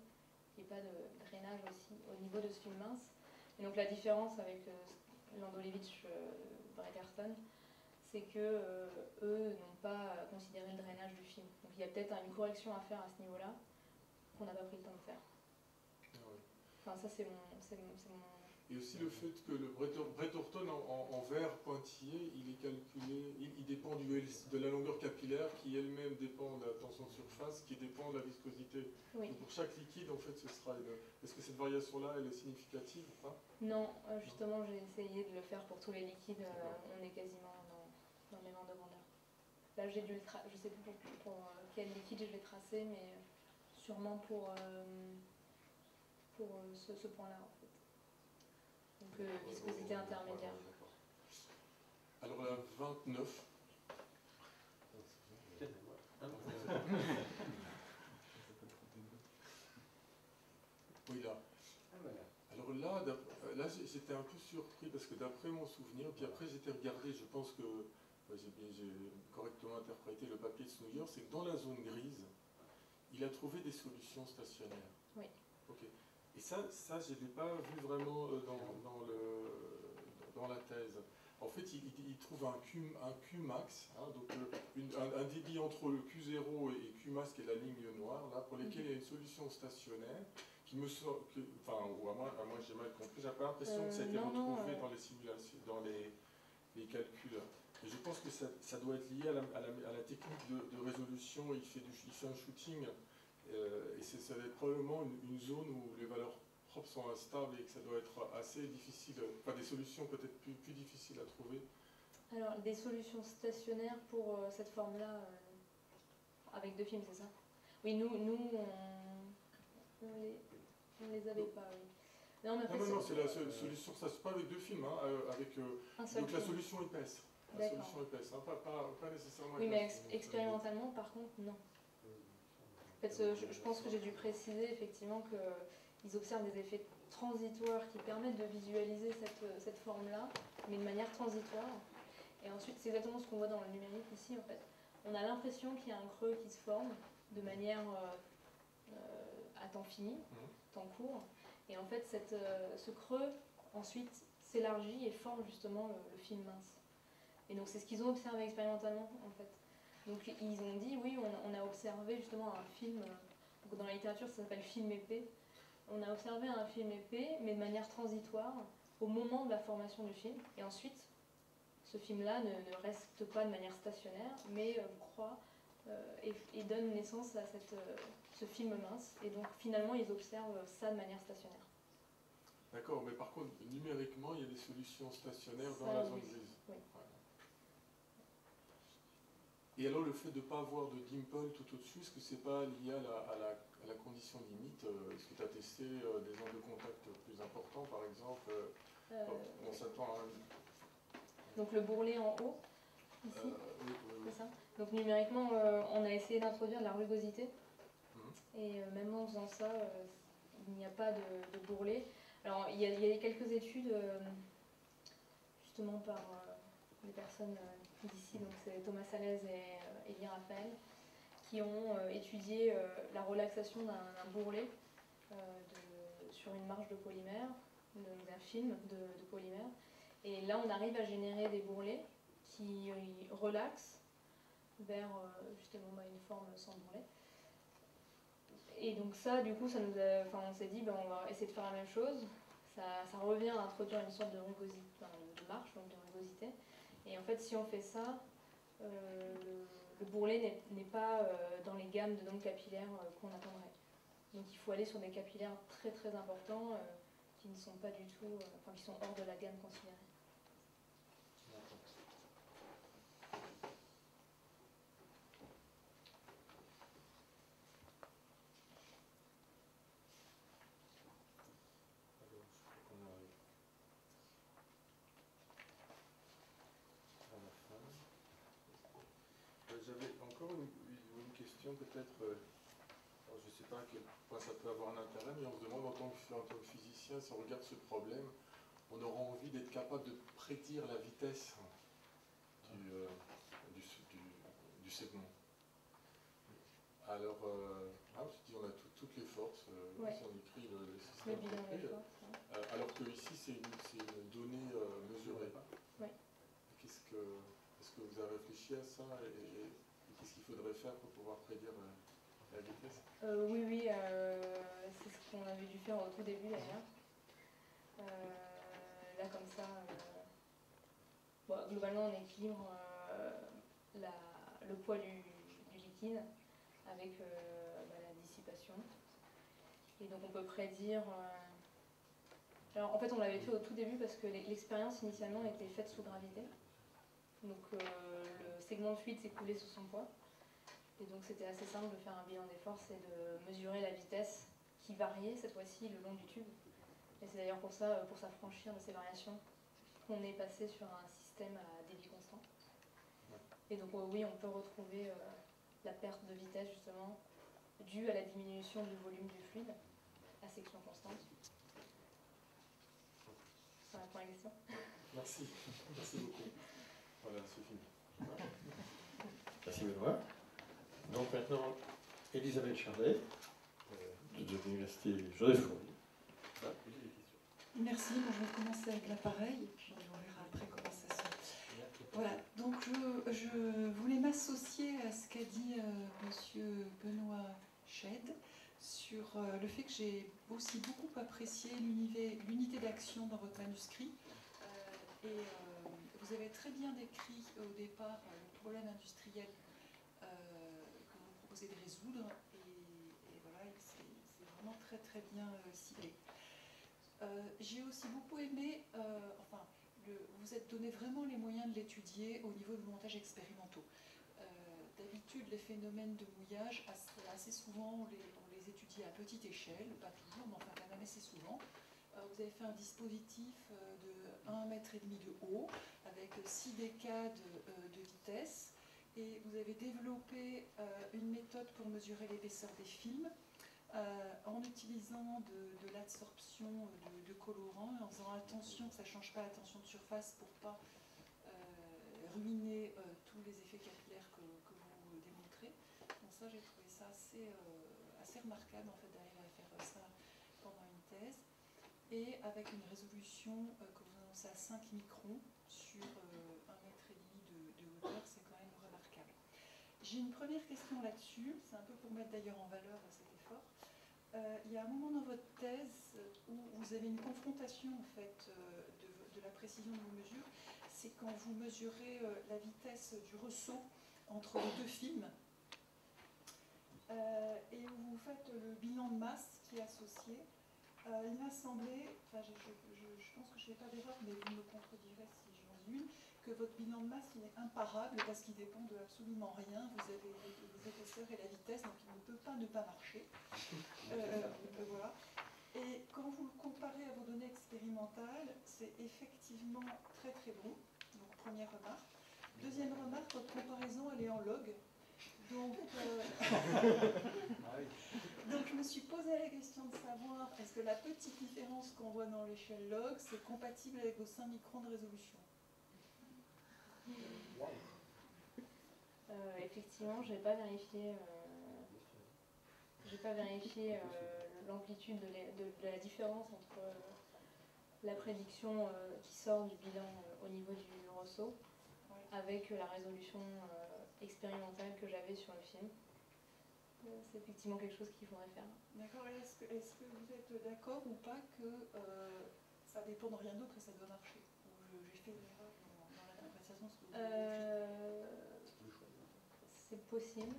qu'il n'y ait pas de drainage aussi au niveau de ce film mince. Et donc la différence avec Landau-Levitch Brett Horton, c'est que eux n'ont pas considéré le drainage du film. Donc il y a peut-être une correction à faire à ce niveau-là qu'on n'a pas pris le temps de faire. Ah ouais. Enfin ça c'est mon... Et aussi le fait que le Brett Horton en verre pointillé, il est calculé, il dépend de la longueur capillaire qui elle-même dépend de la tension de surface, qui dépend de la viscosité. Oui. Donc pour chaque liquide, en fait, ce sera est-ce que cette variation-là, elle est significative ou pas? Non, justement j'ai essayé de le faire pour tous les liquides, on est quasiment dans le même ordre de grandeur. Là j'ai dû je sais plus pour quel liquide je l'ai tracé, mais sûrement pour ce point-là en fait. Donc viscosité intermédiaire. Alors la 29. Oui, là. Alors là j'étais un peu surpris parce que d'après mon souvenir, puis après j'étais regardé, je pense que j'ai correctement interprété le papier de Snouyer, c'est que dans la zone grise, il a trouvé des solutions stationnaires. Oui. Ok. Et ça je ne l'ai pas vu vraiment dans la thèse. En fait, il trouve un Q max, hein, donc un débit entre le Q0 et Q max, qui est la ligne noire, là, pour lesquels il y a une solution stationnaire, qui me sort, enfin, ou à moi j'ai mal compris, j'ai pas l'impression que ça a été retrouvé dans les simulations, dans les calculs. Et je pense que ça doit être lié à la technique de résolution. Il fait un shooting, et ça doit être probablement une zone où les valeurs propres sont instables et que ça doit être assez difficile, enfin des solutions peut-être plus difficiles à trouver. Alors des solutions stationnaires pour cette forme-là, avec deux films, c'est ça? Oui, nous on les avait pas, oui. Non, c'est la solution, ça se passe avec deux films, hein, avec donc la solution épaisse. La solution épaisse, hein, pas nécessairement. Oui, mais expérimentalement, par contre, non. En fait, je pense que j'ai dû préciser effectivement qu'ils observent des effets transitoires qui permettent de visualiser cette forme-là, mais de manière transitoire. Et ensuite, c'est exactement ce qu'on voit dans le numérique ici, en fait. On a l'impression qu'il y a un creux qui se forme de manière à temps fini, temps court. Et en fait, ce creux, ensuite, s'élargit et forme justement le film mince. Et donc, c'est ce qu'ils ont observé expérimentalement, en fait. Donc, ils ont dit, oui, on a observé justement un film, donc dans la littérature, ça s'appelle film épais. On a observé un film épais, mais de manière transitoire, au moment de la formation du film. Et ensuite, ce film-là ne reste pas de manière stationnaire, mais croît et donne naissance à ce film mince. Et donc, finalement, ils observent ça de manière stationnaire. D'accord, mais par contre, numériquement, il y a des solutions stationnaires dans la zone grise. Oui. Ouais. Et alors le fait de ne pas avoir de dimple tout au-dessus, est-ce que c'est pas lié à la condition limite? Est-ce que tu as testé des angles de contact plus importants par exemple? On s'attend à Donc le bourrelet en haut, ici, oui, oui, oui. c'est ça. Donc numériquement, on a essayé d'introduire de la rugosité. Et même en faisant ça, il n'y a pas de bourrelet. Alors il y a quelques études, justement par des personnes d'ici, donc c'est Thomas Salez et Elie Raphaël, qui ont étudié la relaxation d'un bourrelet sur une marge de polymère, d'un film de polymère. Et là, on arrive à générer des bourrelets qui relaxent vers justement une forme sans bourrelet. Et donc ça, du coup, on s'est dit, on va essayer de faire la même chose. Ça revient à introduire une sorte de rugosité, de marche, donc de rugosité. Et en fait, si on fait ça, le bourrelet n'est pas dans les gammes de nombres capillaires qu'on attendrait. Donc il faut aller sur des capillaires très très importants qui ne sont pas du tout, qui sont hors de la gamme considérée. J'avais encore une question peut-être, je ne sais pas à quel point ça peut avoir un intérêt, mais on se demande en tant que physicien, si on regarde ce problème, on aura envie d'être capable de prédire la vitesse du segment. Alors, on a toutes les forces, ouais. si on écrit le système compris, alors que ici c'est une donnée mesurée. Ouais. Est-ce que vous avez réfléchi à ça et qu'est-ce qu'il faudrait faire pour pouvoir prédire la vitesse? Oui, c'est ce qu'on avait dû faire au tout début d'ailleurs. Là comme ça, globalement on équilibre le poids du liquide avec la dissipation. Et donc on peut prédire... Alors en fait on l'avait fait au tout début parce que l'expérience initialement était faite sous gravité. Donc le segment de fluide s'écoulait sous son poids. Et donc c'était assez simple de faire un bilan des forces et de mesurer la vitesse qui variait cette fois-ci le long du tube. Et c'est d'ailleurs pour s'affranchir de ces variations, qu'on est passé sur un système à débit constant. Et donc oui, on peut retrouver la perte de vitesse justement due à la diminution du volume du fluide à section constante. Ça répond à la question. Merci, merci beaucoup. Voilà, c'est fini. Merci Benoît. Donc maintenant, Elisabeth Charlet, de l'Université Joseph Courbet. Merci, je vais commencer avec l'appareil et puis on verra après comment ça se... Voilà, donc je voulais m'associer à ce qu'a dit monsieur Benoît Scheid sur le fait que j'ai aussi beaucoup apprécié l'unité d'action dans votre manuscrit. Vous avez très bien décrit au départ le problème industriel que vous proposez de résoudre et voilà, c'est vraiment très très bien ciblé. J'ai aussi beaucoup aimé, vous êtes donné vraiment les moyens de l'étudier au niveau de montages expérimentaux. D'habitude, les phénomènes de mouillage, assez souvent, on les étudie à petite échelle, pas toujours, mais enfin quand même assez souvent. Vous avez fait un dispositif de 1,5 m de haut, avec 6 décades de vitesse, et vous avez développé une méthode pour mesurer l'épaisseur des films, en utilisant de l'absorption de colorants, en faisant attention que ça ne change pas la tension de surface pour ne pas ruiner tous les effets capillaires que vous démontrez. Donc ça, j'ai trouvé ça assez remarquable en fait, d'arriver à faire ça pendant une thèse. Et avec une résolution que vous annoncez à 5 microns sur 1,5 m de hauteur, c'est quand même remarquable. J'ai une première question là-dessus, c'est un peu pour mettre d'ailleurs en valeur cet effort. Il y a un moment dans votre thèse où vous avez une confrontation en fait, de la précision de vos mesures, c'est quand vous mesurez la vitesse du ressaut entre les deux films et où vous faites le bilan de masse qui est associé. Il m'a semblé, je pense que je ne fais pas d'erreur, mais vous me contredirez si j'en dis une, que votre bilan de masse il est imparable parce qu'il dépend de absolument rien. Vous avez les épaisseurs et la vitesse, donc il ne peut pas marcher. Voilà. Et quand vous le comparez à vos données expérimentales, c'est effectivement très très bon. Donc première remarque. Deuxième remarque, votre comparaison elle est en log. Donc, donc je me suis posé la question de savoir est-ce que la petite différence qu'on voit dans l'échelle log, c'est compatible avec vos 5 microns de résolution. Effectivement, je n'ai pas vérifié, l'amplitude de la différence entre la prédiction qui sort du bilan au niveau du ressaut avec la résolution expérimentale que j'avais sur le film. C'est effectivement quelque chose qu'il faudrait faire. D'accord. Est-ce que vous êtes d'accord ou pas que ça dépend de rien d'autre et ça doit marcher? Ou j'ai fait une erreur dans l'interprétation de ce que vous avez écrit? C'est possible.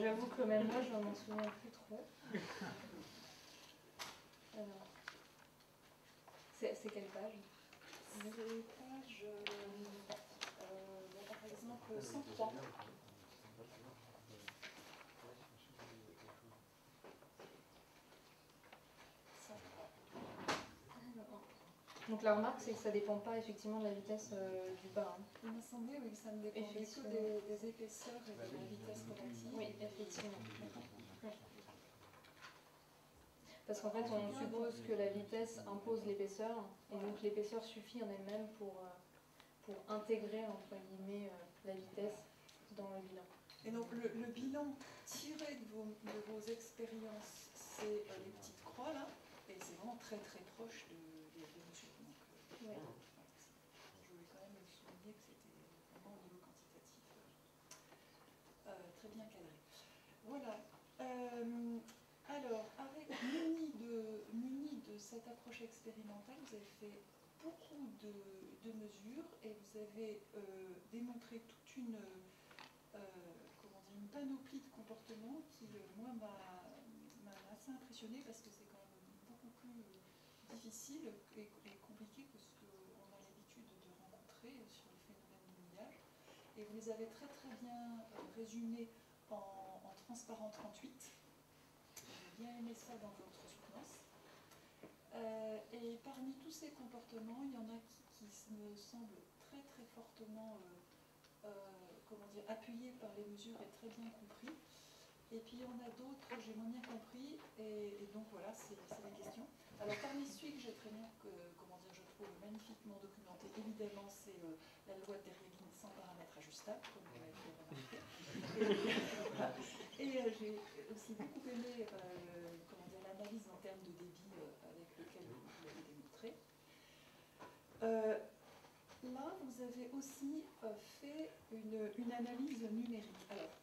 J'avoue que même moi, je m'en souviens plus trop. Alors, c'est quelle page? C'est page, par exemple, 103. Donc la remarque, c'est que ça ne dépend pas effectivement de la vitesse du bas. Hein. Il m'a semblé oui, que ça ne dépendait que des épaisseurs et de la vitesse relative. Oui, effectivement. Oui. Parce qu'en fait, on suppose que la vitesse impose l'épaisseur, et donc l'épaisseur suffit en elle-même pour intégrer, entre guillemets, la vitesse dans le bilan. Et donc le bilan tiré de vos expériences, c'est les petites croix là, et c'est vraiment très très proche des mesures. Donc, ouais. Je voulais quand même souligner que c'était vraiment au niveau quantitatif très bien cadré. Voilà. Alors, muni de cette approche expérimentale, vous avez fait beaucoup de mesures et vous avez démontré toute une panoplie de comportements qui, moi, m'a assez impressionnée parce que c'est quand même beaucoup plus difficile et compliqué que ce qu'on a l'habitude de rencontrer sur les phénomènes de mouillage. Et vous les avez très très bien résumés en transparent 38. J'ai bien aimé ça dans votre soutenance. Et parmi tous ces comportements, il y en a qui me semblent très très fortement appuyés par les mesures et très bien compris. Et puis il y en a d'autres que j'ai moins bien compris, et donc voilà, c'est les questions. Alors parmi celui que j'ai très bien, je trouve magnifiquement documenté, évidemment, c'est la loi de Derrien sans paramètres ajustables, comme vous l'avez fait remarquer. Et j'ai aussi beaucoup aimé l'analyse en termes de débit avec lequel vous l'avez démontré. Là, vous avez aussi fait une analyse numérique. Alors,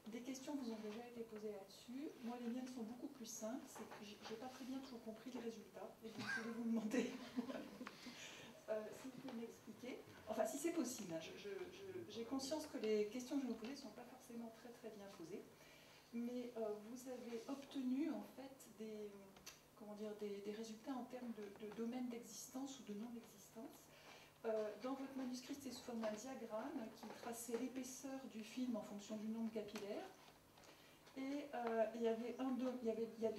des questions vous ont déjà été posées là-dessus. Moi, les miennes sont beaucoup plus simples. C'est que je n'ai pas très bien toujours compris les résultats. Et donc, je voulais vous demander si vous pouvez m'expliquer. Enfin, si c'est possible. Hein, j'ai conscience que les questions que je vais vous poser ne sont pas forcément très très bien posées. Mais vous avez obtenu en fait des résultats en termes de domaine d'existence ou de non-existence. Dans votre manuscrit, c'est sous forme d'un diagramme qui traçait l'épaisseur du film en fonction du nombre capillaire. Et il y a des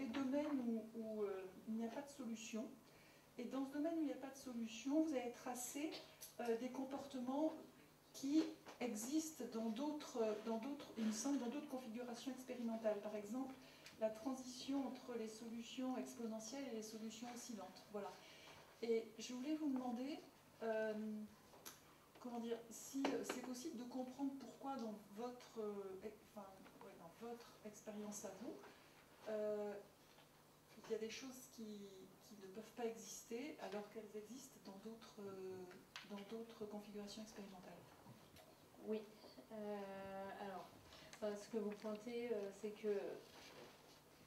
domaines où il n'y a pas de solution. Et dans ce domaine où il n'y a pas de solution, vous avez tracé des comportements qui existent dans d'autres configurations expérimentales. Par exemple, la transition entre les solutions exponentielles et les solutions oscillantes. Voilà. Et je voulais vous demander si c'est possible de comprendre pourquoi dans votre expérience à vous, il y a des choses qui ne peuvent pas exister alors qu'elles existent dans d'autres configurations expérimentales. Oui. Alors, ce que vous pointez, c'est que,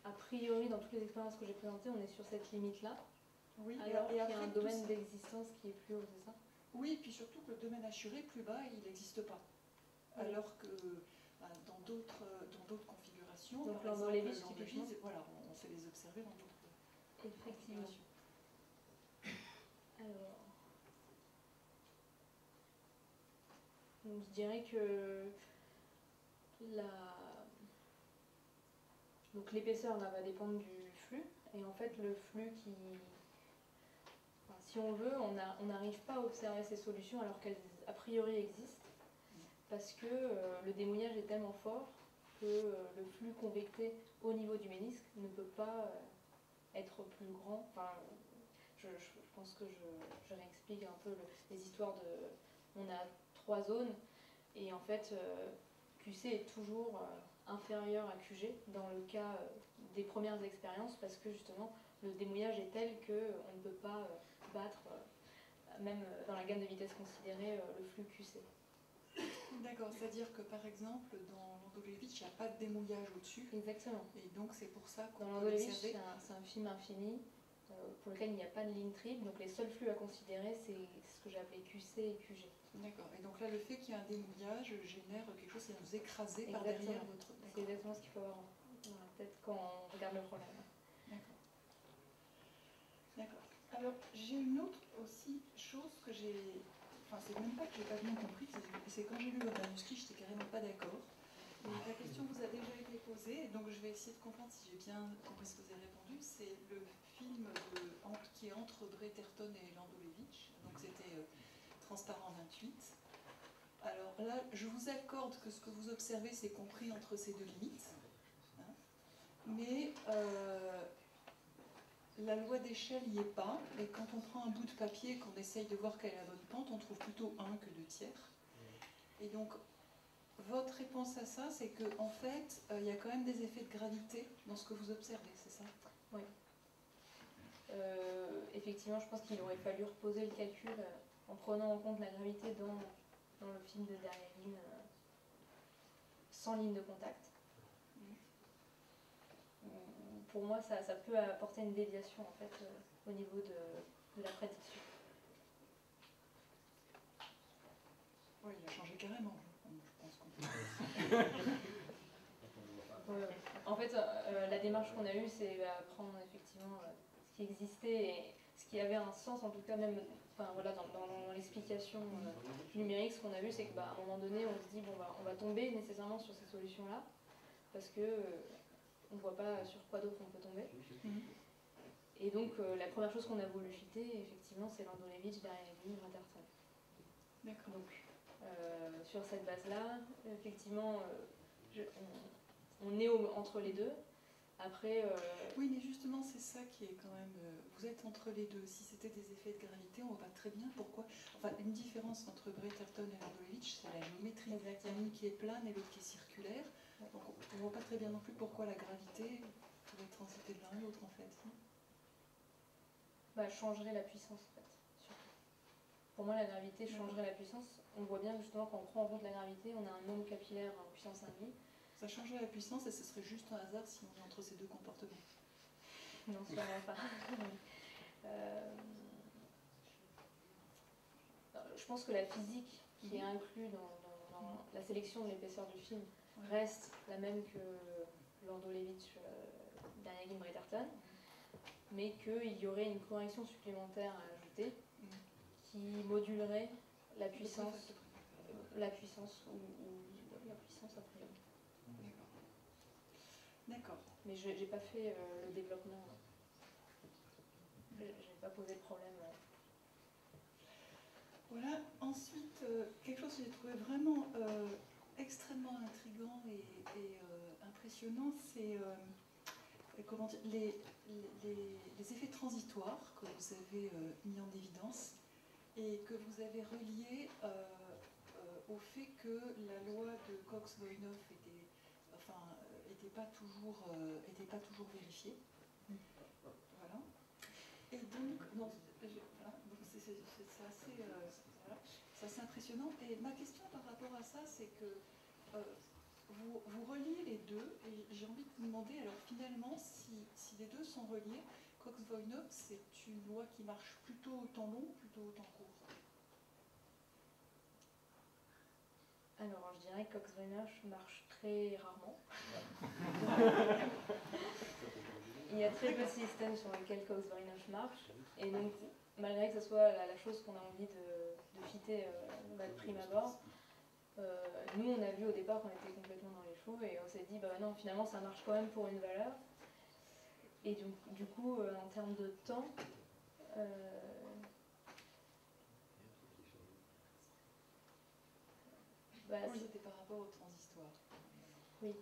a priori, dans toutes les expériences que j'ai présentées, on est sur cette limite-là. Oui, alors qu'il y a un domaine d'existence qui est plus haut, c'est ça? Oui, et puis surtout que le domaine assuré plus bas, il n'existe pas. Oui. Alors que dans d'autres configurations, donc par exemple, exemple, typiquement, voilà, on sait les observer dans d'autres configurations. Alors, Donc, je dirais que donc l'épaisseur là va dépendre du flux, et en fait le flux enfin, si on veut, on n'arrive pas à observer ces solutions alors qu'elles a priori existent, parce que le démouillage est tellement fort que le flux convecté au niveau du ménisque ne peut pas être plus grand. Enfin, je pense que je réexplique un peu les histoires de... On a 3 zones, et en fait QC est toujours inférieur à QG dans le cas des premières expériences, parce que justement le démouillage est tel qu'on ne peut pas battre, même dans la gamme de vitesse considérée, le flux QC. D'accord, c'est-à-dire que par exemple dans l'Andolevitch, il n'y a pas de démouillage au-dessus. Exactement. Et donc c'est pour ça qu'on Dans peut l'Andolevitch, l'observer. c'est un film infini pour lequel il n'y a pas de ligne triple, donc les seuls flux à considérer, c'est ce que j'ai appelé QC et QG. D'accord, et donc là le fait qu'il y ait un démouillage génère quelque chose qui va nous écraser par Exactement. derrière votre... C'est exactement ce qu'il faut avoir dans la tête quand on regarde le problème. D'accord. D'accord. Alors j'ai une autre aussi chose que j'ai... Enfin c'est même pas que j'ai pas bien compris, c'est quand j'ai lu votre manuscrit, j'étais carrément pas d'accord. Et la question vous a déjà été posée, donc je vais essayer de comprendre si j'ai bien compris ce que vous avez répondu. C'est le film qui est entre Bretterton et Landolevitch, donc c'était Transparent 28. Alors là, je vous accorde que ce que vous observez, c'est compris entre ces deux limites. Hein, mais la loi d'échelle n'y est pas, et quand on prend un bout de papier et qu'on essaye de voir quelle est la bonne pente, on trouve plutôt 1 que 2 tiers. Et donc, votre réponse à ça, c'est qu'en fait, il y a quand même des effets de gravité dans ce que vous observez, c'est ça? Oui. Effectivement, je pense qu'il aurait fallu reposer le calcul en prenant en compte la gravité dans le film de Derrien, sans ligne de contact. Pour moi, ça peut apporter une déviation en fait, au niveau de la prédiction. Oui, il a changé carrément, je pense qu'on peut... En fait, la démarche qu'on a eue, c'est prendre effectivement ce qui existait et ce qui avait un sens, en tout cas même enfin, voilà, dans l'explication numérique, ce qu'on a vu, c'est qu'à un moment donné, on se dit bon, on va tomber nécessairement sur ces solutions-là, parce que on ne voit pas sur quoi d'autre on peut tomber. Et donc, la première chose qu'on a voulu fitter, effectivement, c'est Landolevitch, Derrien, Bretterton. D'accord. Donc, sur cette base-là, effectivement, on est entre les deux. Après... Oui, mais justement, c'est ça qui est quand même... vous êtes entre les deux. Si c'était des effets de gravité, on voit pas très bien pourquoi... Enfin, une différence entre Bretterton et Landolevitch, c'est la géométrie. Il y a une qui est plane et l'autre qui est circulaire. Donc, on voit pas très bien non plus pourquoi la gravité pourrait transiter de l'un à l'autre, en fait. Bah, changerait la puissance, en fait, surtout. Pour moi, la gravité changerait la puissance. On voit bien, justement, quand on prend en compte la gravité, on a un nombre capillaire en puissance 1,5. Ça changerait la puissance et ce serait juste un hasard si on est entre ces deux comportements. Non, sûrement pas. Je pense que la physique qui est inclue dans la sélection de l'épaisseur du film reste la même que Landolevitch, Derrien, Bretterton, mais qu'il y aurait une correction supplémentaire à ajouter qui modulerait la puissance, ou la puissance a priori. D'accord. Mais je n'ai pas fait le développement. Je n'ai pas posé de problème. Voilà. Ensuite, quelque chose que j'ai trouvé vraiment extrêmement intriguant et impressionnant, c'est comment dire, les effets transitoires que vous avez mis en évidence et que vous avez reliés au fait que la loi de Cox-Voinov était pas toujours vérifiée. Voilà. Et donc, c'est assez impressionnant. Et ma question par rapport à ça, c'est que vous reliez les deux, et j'ai envie de vous demander, alors finalement, si les deux sont reliés, Cox-Voinov, c'est une loi qui marche plutôt au temps long ou plutôt au temps court? Alors, je dirais que Cox-Voinov marche très rarement. Il y a très peu de systèmes sur lesquels Cox-Voinov marche, et donc, malgré que ce soit la chose qu'on a envie de fitter de prime abord, nous, on a vu au départ qu'on était complètement dans les choux et on s'est dit, bah non, finalement, ça marche quand même pour une valeur. Et donc, du coup, en termes de temps, bah, Oui, c'était par rapport au transistor. oui.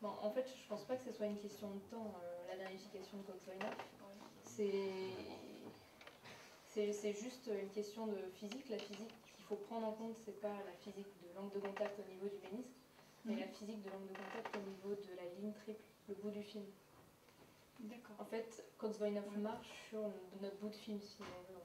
Bon, en fait, je pense pas que ce soit une question de temps, la vérification de Cox-Weinert. C'est juste une question de physique. La physique qu'il faut prendre en compte, c'est pas la physique de l'angle de contact au niveau du ménisque, mais la physique de l'angle de contact au niveau de la ligne triple, le bout du film. D'accord. En fait, Cox-Weinert marche sur notre bout de film, si on veut, en